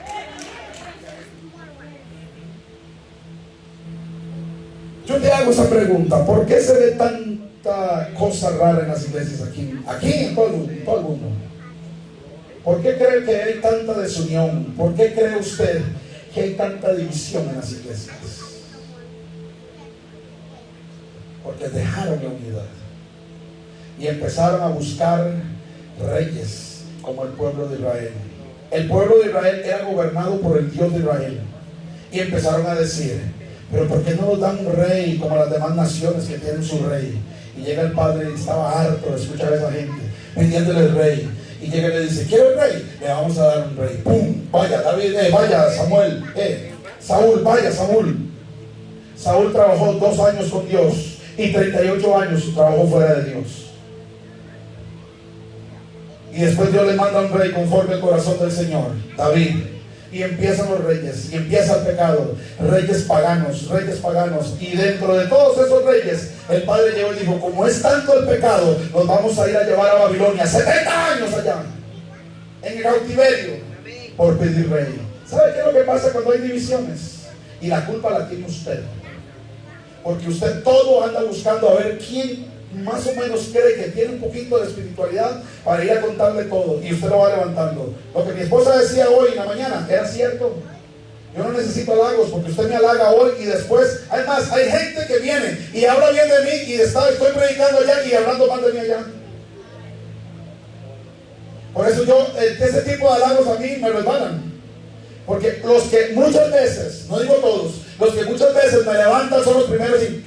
Yo te hago esa pregunta: ¿por qué se ve tanta cosa rara en las iglesias aquí en todo el mundo? ¿Por qué cree que hay tanta desunión? ¿Por qué cree usted que hay tanta división en las iglesias? Porque dejaron la unidad y empezaron a buscar reyes como el pueblo de Israel. El pueblo de Israel era gobernado por el Dios de Israel, y empezaron a decir: pero ¿por qué no nos dan un rey como las demás naciones que tienen su rey? Y llega el padre y estaba harto de escuchar a esa gente pidiéndole el rey. Y llega y le dice: ¿quiere el rey? Le vamos a dar un rey. ¡Pum! Vaya David, vaya Samuel, Saúl, vaya Saúl. Saúl trabajó 2 años con Dios y 38 años trabajó fuera de Dios. Y después Dios le manda un rey conforme al corazón del Señor, David. Y empiezan los reyes, y empieza el pecado. Reyes paganos. Y dentro de todos esos reyes, el padre llegó y dijo: como es tanto el pecado, nos vamos a ir a llevar a Babilonia 70 años allá, en el cautiverio, por pedir rey. ¿Sabe qué es lo que pasa cuando hay divisiones? Y la culpa la tiene usted, porque usted todo anda buscando a ver quién más o menos cree que tiene un poquito de espiritualidad para ir a contarle todo y usted lo va levantando. Lo que mi esposa decía hoy en la mañana era cierto. Yo no necesito halagos porque usted me halaga hoy y después. Además, hay gente que viene y habla bien de mí y estoy predicando allá y hablando mal de mí allá. Por eso ese tipo de halagos a mí me resbalan. Porque los que muchas veces, no digo todos, los que muchas veces me levantan son los primeros y...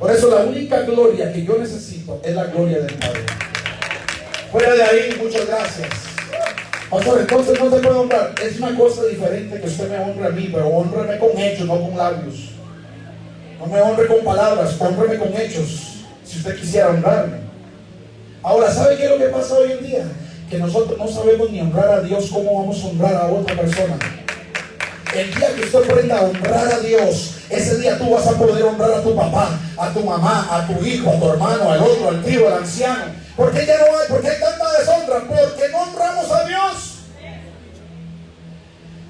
Por eso la única gloria que yo necesito es la gloria del Padre. Fuera de ahí, muchas gracias. Pastor, entonces no se puede honrar. Es una cosa diferente que usted me honre a mí, pero honreme con hechos, no con labios. No me honre con palabras, honreme con hechos, si usted quisiera honrarme. Ahora, ¿sabe qué es lo que pasa hoy en día? Que nosotros no sabemos ni honrar a Dios. ¿Cómo vamos a honrar a otra persona? El día que usted aprenda a honrar a Dios, ese día tú vas a poder honrar a tu papá, a tu mamá, a tu hijo, a tu hermano, al otro, al tío, al anciano. ¿Por qué ya no hay? ¿Por qué hay tanta deshonra? Porque no honramos a Dios.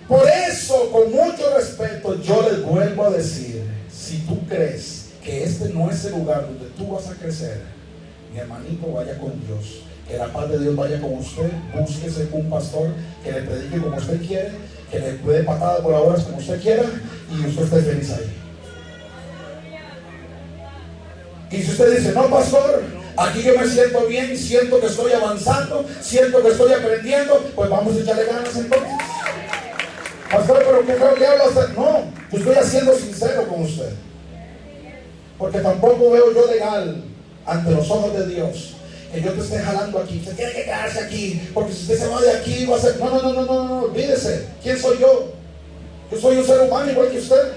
Por eso, con mucho respeto, yo les vuelvo a decir, si tú crees que este no es el lugar donde tú vas a crecer, mi hermanito, vaya con Dios. Que la paz de Dios vaya con usted. Búsquese un pastor que le predique como usted quiere, que le dé patada por las horas como usted quiera, y usted esté feliz ahí. Y si usted dice, no, pastor, aquí yo me siento bien, siento que estoy avanzando, siento que estoy aprendiendo, pues vamos a echarle ganas entonces. Pastor, pero ¿qué habla usted? No, yo estoy haciendo sincero con usted. Porque tampoco veo yo legal ante los ojos de Dios que yo te esté jalando aquí. Usted tiene que quedarse aquí, porque si usted se va de aquí va a ser... No, olvídese. ¿Quién soy yo? Yo soy un ser humano igual que usted.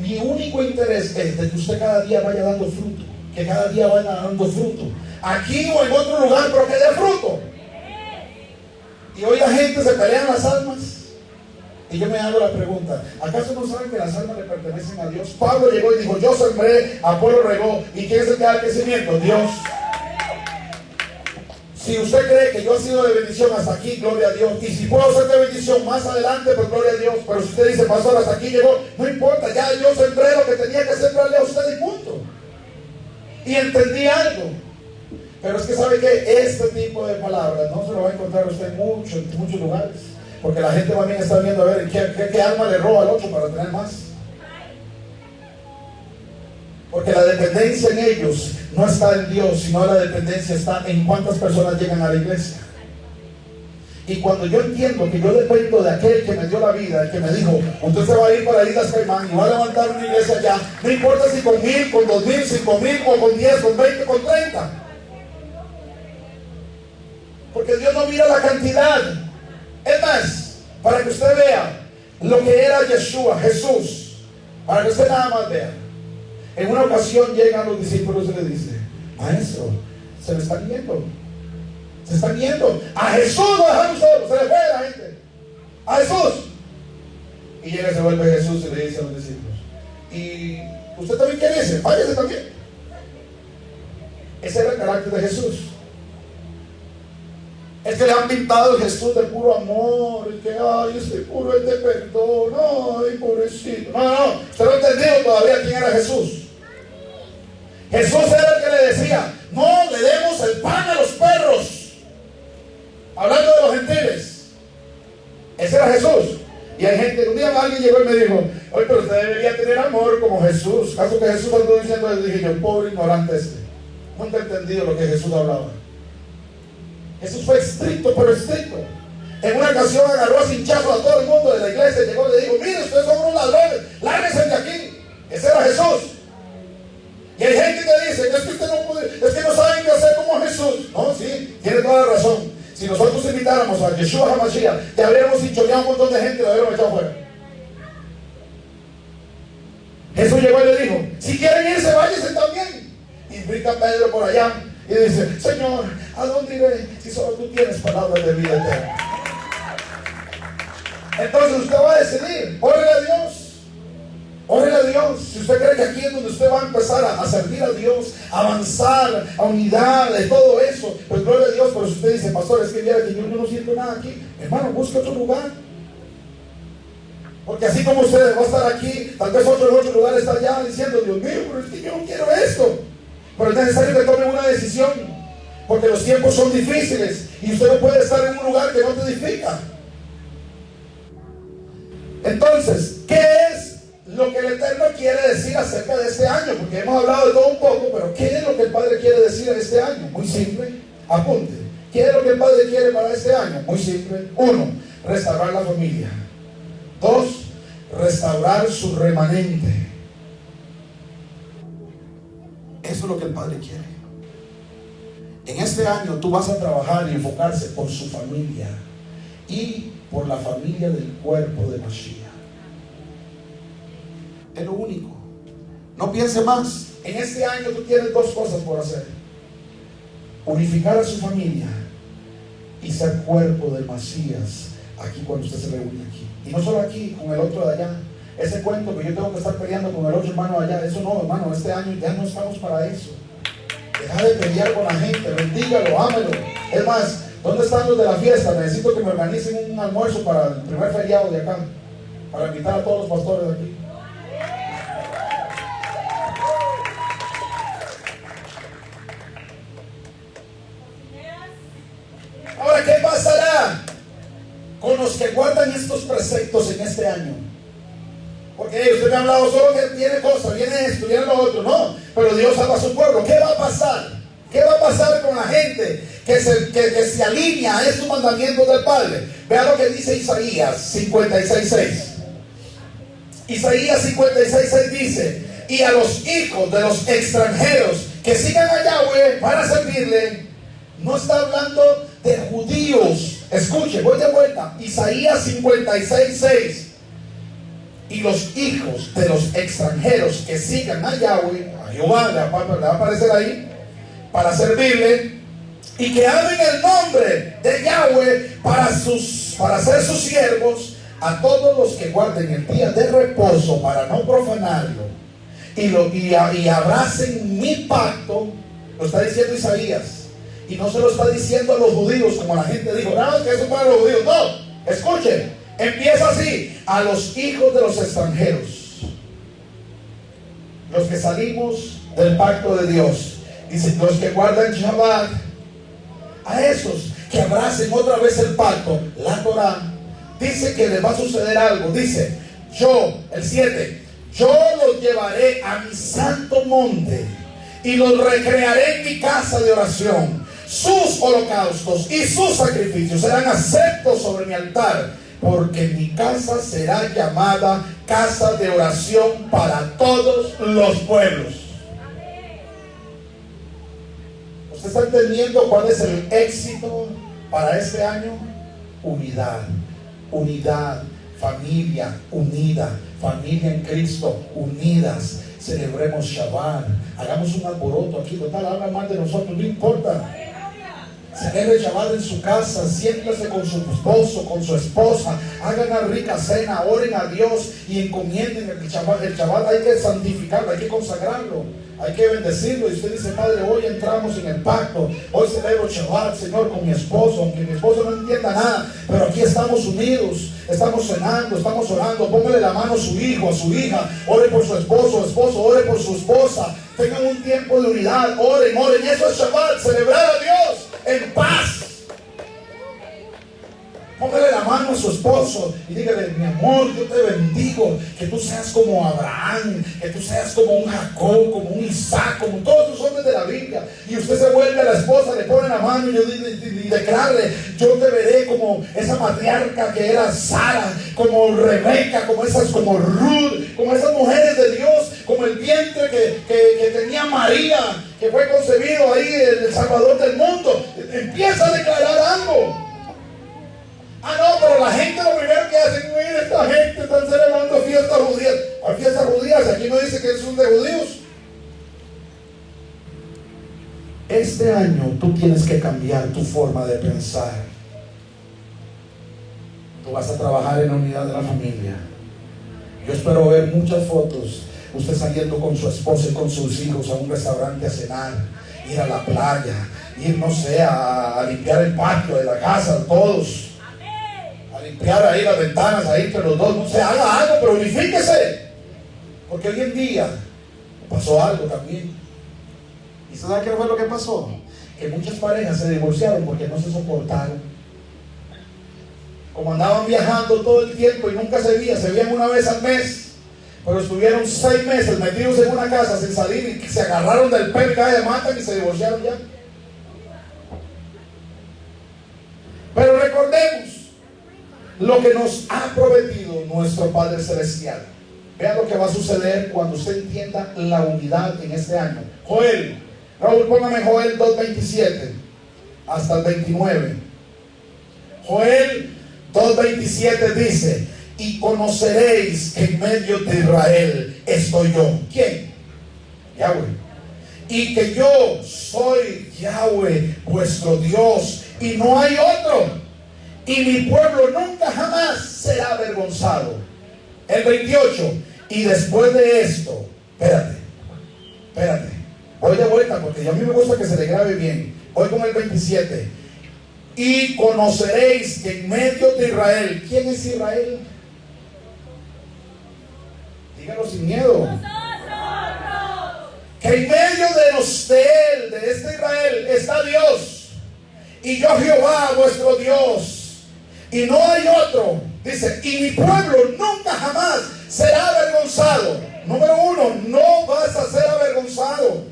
Mi único interés es de que usted cada día vaya dando fruto, que cada día vaya dando fruto, aquí o en otro lugar, pero que dé fruto. Y hoy la gente se pelea en las almas. Y yo me hago la pregunta, ¿acaso no saben que las almas le pertenecen a Dios? Pablo llegó y dijo, yo sembré, Apolo regó, ¿y quién es el que da el crecimiento? Dios. Si usted cree que yo he sido de bendición hasta aquí, gloria a Dios. Y si puedo ser de bendición más adelante, pues gloria a Dios. Pero si usted dice, pastor, hasta aquí llegó, no importa, ya yo sembré lo que tenía que sembrarle a usted y punto. Y entendí algo. Pero es que sabe que este tipo de palabras no se lo va a encontrar usted en muchos lugares. Porque la gente también está viendo a ver qué alma le roba al otro para tener más. Porque la dependencia en ellos no está en Dios, sino la dependencia está en cuántas personas llegan a la iglesia. Y cuando yo entiendo que yo dependo de aquel que me dio la vida, el que me dijo, usted se va a ir para Islas Caimán y va a levantar una iglesia allá, no importa si con 1000, con 2000, 5000, o con 10, con 20, con 30. Porque Dios no mira la cantidad. Es más, para que usted vea lo que era Yeshua, Jesús, para que usted nada más vea. En una ocasión llegan los discípulos y le dicen, maestro, se me están yendo. Se están yendo. A Jesús lo dejamos solo. Se le fue la gente. A Jesús. Y llega y se vuelve Jesús y le dice a los discípulos, ¿y usted también quiere irse? Váyase también. Ese era el carácter de Jesús. Es que le han pintado el Jesús de puro amor, el que, ay, ese puro es de perdón, ay, pobrecito. No, usted no ha entendido todavía quién era Jesús. Jesús era el que le decía, no le demos el pan a los perros. Hablando de los gentiles. Ese era Jesús. Y hay gente, un día alguien llegó y me dijo, oye, pero usted debería tener amor como Jesús. Caso que Jesús andó diciendo, le dije yo, pobre ignorante este. Nunca he entendido lo que Jesús hablaba. Jesús fue estricto, pero estricto. En una ocasión agarró a cinchazos a todo el mundo de la iglesia y llegó y le dijo, mire, ustedes son unos ladrones, lárguense de aquí. Ese era Jesús. Y hay gente que dice, es que usted no puede, es que no saben qué hacer como Jesús. No, sí, tiene toda la razón. Si nosotros invitáramos a Yeshua HaMashiach, te habríamos hinchoneado un montón de gente y lo habríamos echado fuera. Jesús llegó y le dijo, si quieren irse, váyanse también. Y brinca Pedro por allá y dice, Señor, ¿a dónde iré si solo tú tienes palabras de vida eterna? Entonces usted va a decidir, órale a Dios. Órale a Dios. Si usted cree que aquí es donde usted va a empezar a servir a Dios, a avanzar, a unidad, de todo eso, pues gloria a Dios. Pero si usted dice, pastor, es que mira que yo no siento nada aquí, hermano, busque otro lugar. Porque así como ustedes va a estar aquí, tal vez otro en otro lugar está allá diciendo, Dios mío, pero es que yo no quiero esto. Pero es necesario que tomen una decisión, porque los tiempos son difíciles y usted no puede estar en un lugar que no te edifica. Entonces, ¿qué es lo que el Eterno quiere decir acerca de este año? Porque hemos hablado de todo un poco, pero ¿qué es lo que el Padre quiere decir en este año? Muy simple, apunte. ¿Qué es lo que el Padre quiere para este año? Muy simple. 1, restaurar la familia. 2, restaurar su remanente. Eso es lo que el Padre quiere. En este año tú vas a trabajar y enfocarse por su familia y por la familia del cuerpo de Mashiach. Es lo único. No piense más. En este año tú tienes 2 cosas por hacer: unificar a su familia y ser cuerpo de Masías aquí cuando usted se reúne aquí. Y no solo aquí, con el otro de allá. Ese cuento que yo tengo que estar peleando con el otro hermano allá, eso no, hermano, este año ya no estamos para eso. Deja de pelear con la gente, bendígalo, ámelo. Es más, ¿dónde están los de la fiesta? Necesito que me organicen un almuerzo para el primer feriado de acá, para invitar a todos los pastores de aquí. Ahora, ¿qué pasará con los que guardan estos preceptos en este año? Porque usted me ha hablado solo que viene cosas, viene esto, viene lo otro. No, pero Dios salva a su pueblo. ¿Qué va a pasar? ¿Qué va a pasar con la gente que se alinea a estos mandamientos del Padre? Vea lo que dice Isaías 56:6. Isaías 56:6 dice: y a los hijos de los extranjeros que sigan a Yahweh para servirle. No está hablando de judíos. Escuche, voy de vuelta. Isaías 56:6. Y los hijos de los extranjeros que sigan a Yahweh, a Jehová, le va a aparecer ahí, para servirle, y que amen el nombre de Yahweh para ser sus siervos, a todos los que guarden el día de reposo para no profanarlo, y abracen mi pacto. Lo está diciendo Isaías. Y no se lo está diciendo a los judíos, como la gente dijo, no, que eso es para los judíos. No, escuchen. Empieza así: a los hijos de los extranjeros, los que salimos del pacto de Dios. Dice, los que guardan Shabbat, a esos que abracen otra vez el pacto, la Torah. Dice que les va a suceder algo. Dice, el 7, yo los llevaré a mi santo monte y los recrearé en mi casa de oración. Sus holocaustos y sus sacrificios serán aceptos sobre mi altar, porque mi casa será llamada casa de oración para todos los pueblos. ¿Usted está entendiendo cuál es el éxito para este año? Unidad, familia unida, familia en Cristo unidas. Celebremos Shabbat, hagamos un alboroto aquí. Total, habla mal de nosotros, no importa. Celebre Shabbat en su casa, siéntese con su esposo, con su esposa, hagan una rica cena, oren a Dios y encomienden el Shabbat. El Shabbat hay que santificarlo, hay que consagrarlo, hay que bendecirlo. Y usted dice, Padre, hoy entramos en el pacto, hoy celebro Shabbat, Señor, con mi esposo, aunque mi esposo no entienda nada, pero aquí estamos unidos, estamos cenando, estamos orando. Póngale la mano a su hijo, a su hija, ore por su esposo, ore por su esposa. Tengan un tiempo de unidad, oren. Eso es Shabbat, celebrar a Dios en paz. Póngale la mano a su esposo y dígale, mi amor, yo te bendigo, que tú seas como Abraham, que tú seas como un Jacob, como un Isaac, como todos los hombres de la Biblia. Y usted se vuelve a la esposa, le pone la mano y declararle, yo te veré como esa matriarca que era Sara, como Rebeca, como Ruth, como esas mujeres de Dios, como el vientre que tenía María, que fue concebido ahí, el Salvador del mundo. Empieza a declarar algo. No, pero la gente lo primero que hace, mira, esta gente está celebrando fiestas judías. Hay fiestas judías, aquí no dice que son de judíos. Este año tú tienes que cambiar tu forma de pensar. Tú vas a trabajar en la unidad de la familia. Yo espero ver muchas fotos, usted saliendo con su esposa y con sus hijos a un restaurante a cenar, ir a la playa, ir, no sé, a limpiar el patio de la casa, todos. a limpiar ahí las ventanas, ahí entre los dos, no sé, haga algo, pero unifíquese. Porque hoy en día pasó algo también. ¿Y sabe qué fue lo que pasó? Que muchas parejas se divorciaron porque no se soportaron. Como andaban viajando todo el tiempo y nunca se veían una vez al mes, pero estuvieron 6 meses metidos en una casa sin salir y se agarraron del pelo y de matan y se divorciaron ya. Pero recordemos lo que nos ha prometido nuestro Padre Celestial. Vean lo que va a suceder cuando usted entienda la unidad en este año. Joel, Raúl, póngame Joel 2:27 hasta el 29. Joel 2:27 dice: y conoceréis que en medio de Israel estoy yo. ¿Quién? Yahweh. Y que yo soy Yahweh, vuestro Dios, y no hay otro. Y mi pueblo nunca jamás será avergonzado. El 28. Y después de esto, espérate, voy de vuelta porque a mí me gusta que se le grabe bien. Voy con el 27. Y conoceréis que en medio de Israel, ¿quién es Israel? Dígalo sin miedo. Que en medio de este Israel está Dios, y yo Jehová vuestro Dios, y no hay otro. Dice: y mi pueblo nunca jamás será avergonzado. Número 1, no vas a ser avergonzado.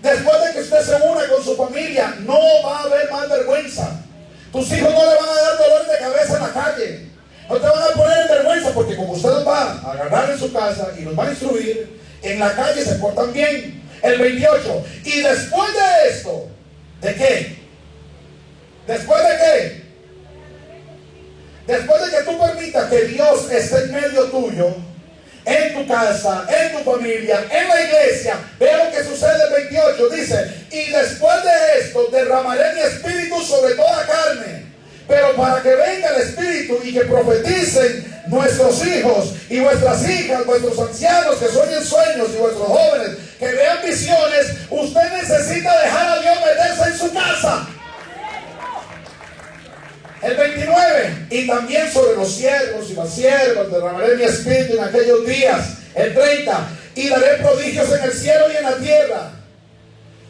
Después de que usted se una con su familia, no va a haber más vergüenza. Tus hijos no le van a dar dolor de cabeza en la calle. No te van a poner en vergüenza, porque como usted los va a agarrar en su casa y los va a instruir, en la calle se portan bien. El 28. Y después de esto, ¿de qué? ¿Después de qué? Después de que tú permitas que Dios esté en medio tuyo, en tu casa, en tu familia, en la iglesia, vea lo que sucede el 28. Dice: y después de esto derramaré mi espíritu sobre toda carne. Pero para que venga el Espíritu y que profeticen nuestros hijos y vuestras hijas, vuestros ancianos que sueñen sueños y vuestros jóvenes que vean visiones, usted necesita dejar a Dios meterse en su casa. El 29. Y también sobre los siervos y las siervas derramaré mi espíritu en aquellos días. El 30. Y daré prodigios en el cielo y en la tierra,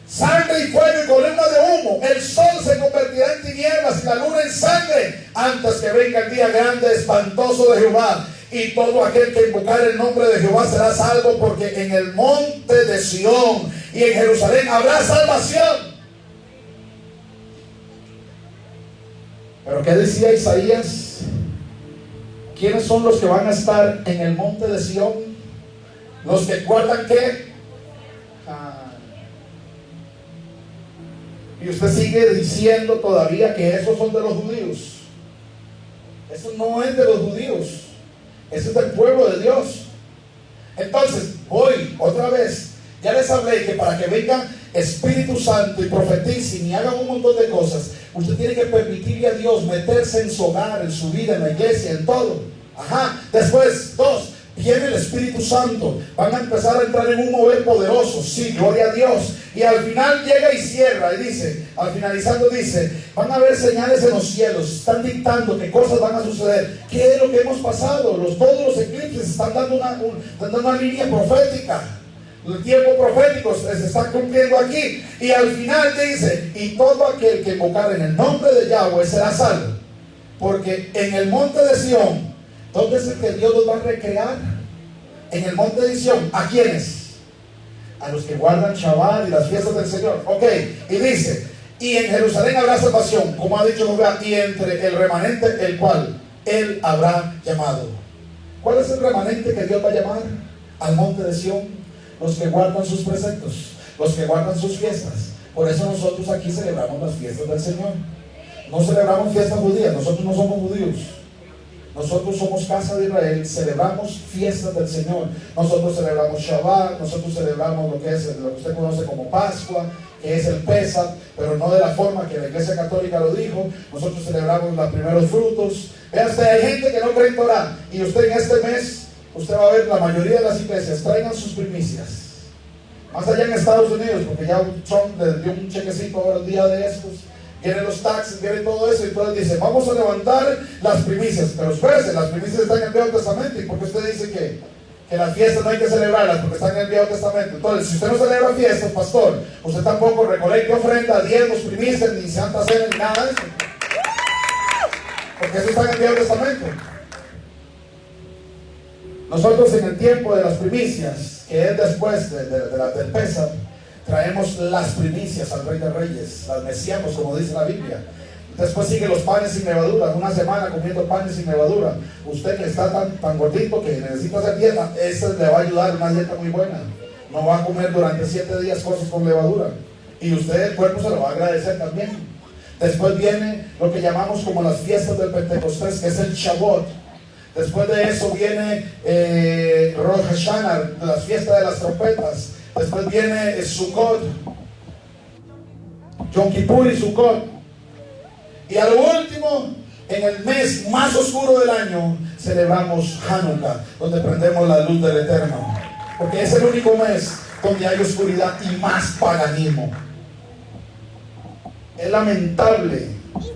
sangre y fuego y columna de humo. El sol se convertirá en tinieblas y la luna en sangre, antes que venga el día grande, espantoso de Jehová. Y todo aquel que invocar el nombre de Jehová será salvo, porque en el monte de Sión y en Jerusalén habrá salvación. Pero ¿qué decía Isaías? ¿Quiénes son los que van a estar en el monte de Sión? Los que guardan ¿qué? Y usted sigue diciendo todavía que esos son de los judíos. Eso no es de los judíos, eso es del pueblo de Dios. Entonces, voy otra vez. Ya les hablé que para que venga Espíritu Santo y profeticen y hagan un montón de cosas, usted tiene que permitirle a Dios meterse en su hogar, en su vida, en la iglesia, en todo. Después, 2, viene el Espíritu Santo. Van a empezar a entrar en un mover poderoso. Sí, gloria a Dios. Y al final llega y cierra y dice, al finalizando dice: van a haber señales en los cielos. Están dictando qué cosas van a suceder. ¿Qué es lo que hemos pasado? Todos los eclipses están dando una línea profética. El tiempo profético se está cumpliendo aquí. Y al final dice: y todo aquel que invocar en el nombre de Yahweh será salvo. Porque en el monte de Sión, ¿dónde es el que Dios los va a recrear? En el monte de Sión. ¿A quiénes? A los que guardan Shabbat y las fiestas del Señor. Ok, y dice: y en Jerusalén habrá salvación, como ha dicho Jehová, y entre el remanente el cual Él habrá llamado. ¿Cuál es el remanente que Dios va a llamar? Al monte de Sión. Los que guardan sus preceptos, los que guardan sus fiestas. Por eso nosotros aquí celebramos las fiestas del Señor. No celebramos fiestas judías, nosotros no somos judíos. Nosotros somos casa de Israel, celebramos fiestas del Señor. Nosotros celebramos Shabbat, nosotros celebramos lo que usted conoce como Pascua, que es el Pesach, pero no de la forma que la Iglesia Católica lo dijo. Nosotros celebramos los primeros frutos. Vean usted, hay gente que no cree en Torah, y usted en este mes, usted va a ver la mayoría de las iglesias traigan sus primicias. Más allá en Estados Unidos, porque ya Trump le dio un chequecito ahora el día de estos. vienen los taxes, viene todo eso, y entonces dice, vamos a levantar las primicias. Pero espérese, las primicias están en el Viejo Testamento. ¿Y por qué usted dice que las fiestas no hay que celebrarlas? Porque están en el Viejo Testamento. Entonces, si usted no celebra fiestas, pastor, usted tampoco recolecta ofrenda, diezmos, primicias, ni Santa Cena, ni nada de eso. Porque eso está en el Viejo Testamento. Nosotros en el tiempo de las primicias, que es después del Pésar, traemos las primicias al Rey de Reyes, las meciamos, como dice la Biblia. Después sigue los panes sin levadura, una semana comiendo panes sin levadura. Usted que está tan gordito que necesita hacer dieta, eso le va a ayudar, una dieta muy buena. No va a comer durante 7 días cosas con levadura. Y usted, el cuerpo se lo va a agradecer también. Después viene lo que llamamos como las fiestas del Pentecostés, que es el Shavuot. Después de eso viene Rosh Hashanah, las fiestas de las trompetas. Después viene Sukkot, Yom Kippur y Sukkot. Y a lo último, en el mes más oscuro del año, celebramos Hanukkah, donde prendemos la luz del Eterno. Porque es el único mes donde hay oscuridad y más paganismo. Es lamentable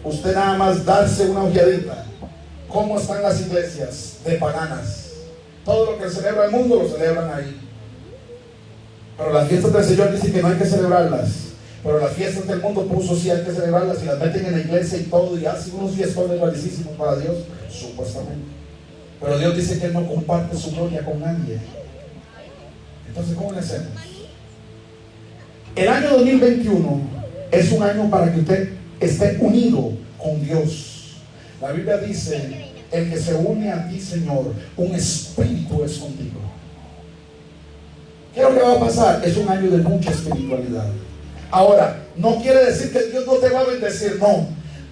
usted nada más darse una ojeadita. ¿Cómo están las iglesias de paganas? Todo lo que celebra el mundo lo celebran ahí. Pero las fiestas del Señor dicen que no hay que celebrarlas. Pero las fiestas del mundo puso sí hay que celebrarlas, y las meten en la iglesia y todo, y hacen unos fiestones rarísimos para Dios, supuestamente. Pero Dios dice que Él no comparte su gloria con nadie. Entonces, ¿cómo le hacemos? El año 2021 es un año para que usted esté unido con Dios. La Biblia dice, el que se une a ti, Señor, un espíritu es contigo. ¿Qué es lo que va a pasar? Es un año de mucha espiritualidad. Ahora, no quiere decir que Dios no te va a bendecir, no.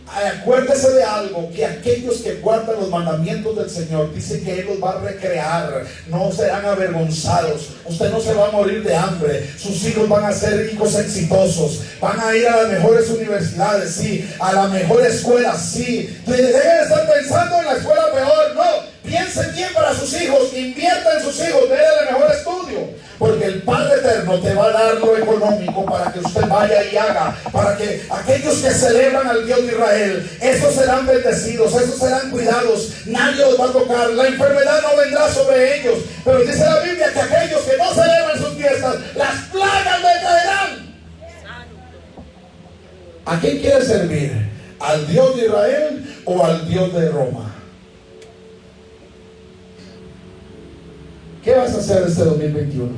Acuérdese de algo, que aquellos que guardan los mandamientos del Señor, dice que Él los va a recrear, no serán avergonzados, usted no se va a morir de hambre, sus hijos van a ser ricos exitosos, van a ir a las mejores universidades, sí, a la mejor escuela, sí. Dejen de estar pensando en la escuela peor, no. Piensen bien para sus hijos, inviertan en sus hijos, denle el mejor estudio, porque el Padre Eterno te va a dar lo económico para que usted vaya y haga, para que aquellos que celebran al Dios de Israel, esos serán bendecidos, esos serán cuidados, nadie los va a tocar, la enfermedad no vendrá sobre ellos. Pero dice la Biblia que aquellos que no celebran sus fiestas, las plagas le caerán. ¿A quién quiere servir? ¿Al Dios de Israel o al Dios de Roma? ¿Qué vas a hacer este 2021?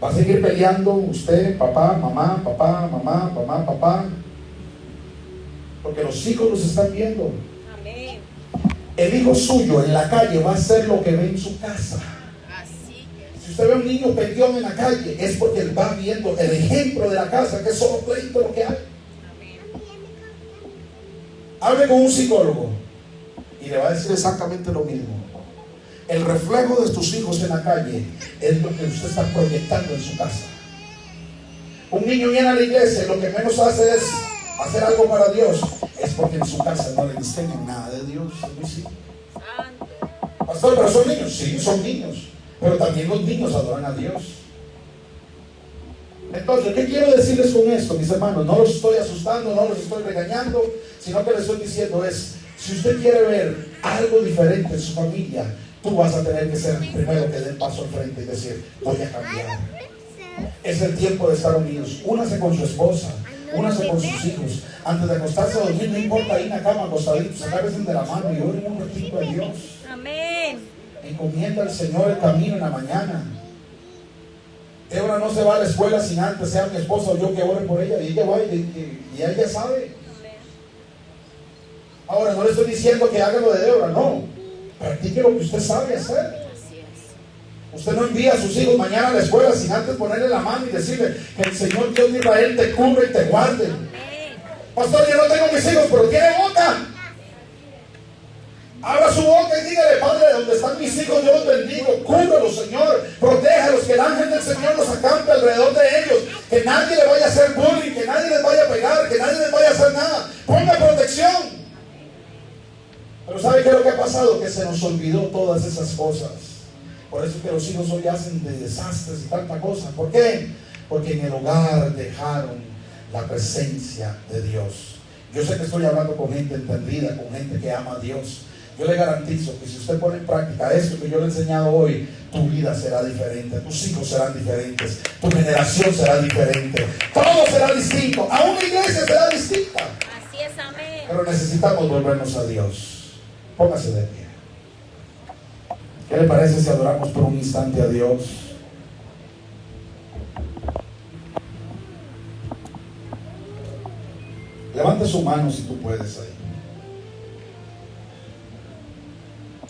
¿Va a seguir peleando usted, papá, mamá, papá, mamá, mamá, papá? Porque los hijos los están viendo. Amén. El hijo suyo en la calle va a hacer lo que ve en su casa. Así es. Si usted ve a un niño peleón en la calle, es porque él va viendo el ejemplo de la casa, que es solo pleito lo que hay. Amén. Hable con un psicólogo y le va a decir exactamente lo mismo. El reflejo de tus hijos en la calle es lo que usted está proyectando en su casa. Un niño viene a la iglesia y lo que menos hace es hacer algo para Dios, es porque en su casa no le enseñan nada de Dios. Santo. Pastor, pero son niños. Sí, son niños, pero también los niños adoran a Dios. Entonces, ¿qué quiero decirles con esto, mis hermanos? No los estoy asustando, no los estoy regañando, sino que les estoy diciendo es, si usted quiere ver algo diferente en su familia, tú vas a tener que ser el primero que dé el paso al frente y decir, voy a cambiar. Es el tiempo de estar unidos. Únase con su esposa, únase con sus hijos. Antes de acostarse a dormir, no importa, ahí en la cama acostaditos, agárrense de la mano y oren un ratito a Dios. Amén. Encomienda al Señor el camino en la mañana. Débora no se va a la escuela sin antes sea mi esposa o yo que ore por ella, y ella va y ella sabe. Ahora, no le estoy diciendo que haga lo de Débora, no. Practique lo que usted sabe hacer. Así es. Usted no envía a sus hijos mañana a la escuela sin antes ponerle la mano y decirle que el Señor Dios de Israel te cubra y te guarde. Amén. Pastor, yo no tengo mis hijos, pero tiene boca. Abra su boca y dígale, Padre, donde están mis hijos, yo los bendigo. Cúbralos, Señor. Protéjalos, que el ángel del Señor los acampe alrededor de ellos. Que nadie le vaya a hacer bullying, que nadie les vaya a pegar, que nadie les vaya a hacer nada. Ponga protección. Pero ¿sabe qué es lo que ha pasado? Que se nos olvidó todas esas cosas. Por eso que los hijos hoy hacen de desastres y tanta cosa. ¿Por qué? Porque en el hogar dejaron la presencia de Dios. Yo sé que estoy hablando con gente entendida, con gente que ama a Dios. Yo le garantizo que si usted pone en práctica esto que yo le he enseñado hoy, tu vida será diferente, tus hijos serán diferentes, tu generación será diferente, todo será distinto, aún la iglesia será distinta. Así es, amén. Pero necesitamos volvernos a Dios. Póngase de pie. ¿Qué le parece si adoramos por un instante a Dios? Levante su mano si tú puedes ahí.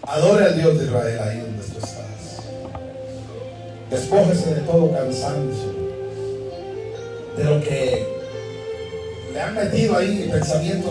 Adore al Dios de Israel ahí donde tú estás. Despójese de todo cansancio, de lo que le han metido ahí pensamientos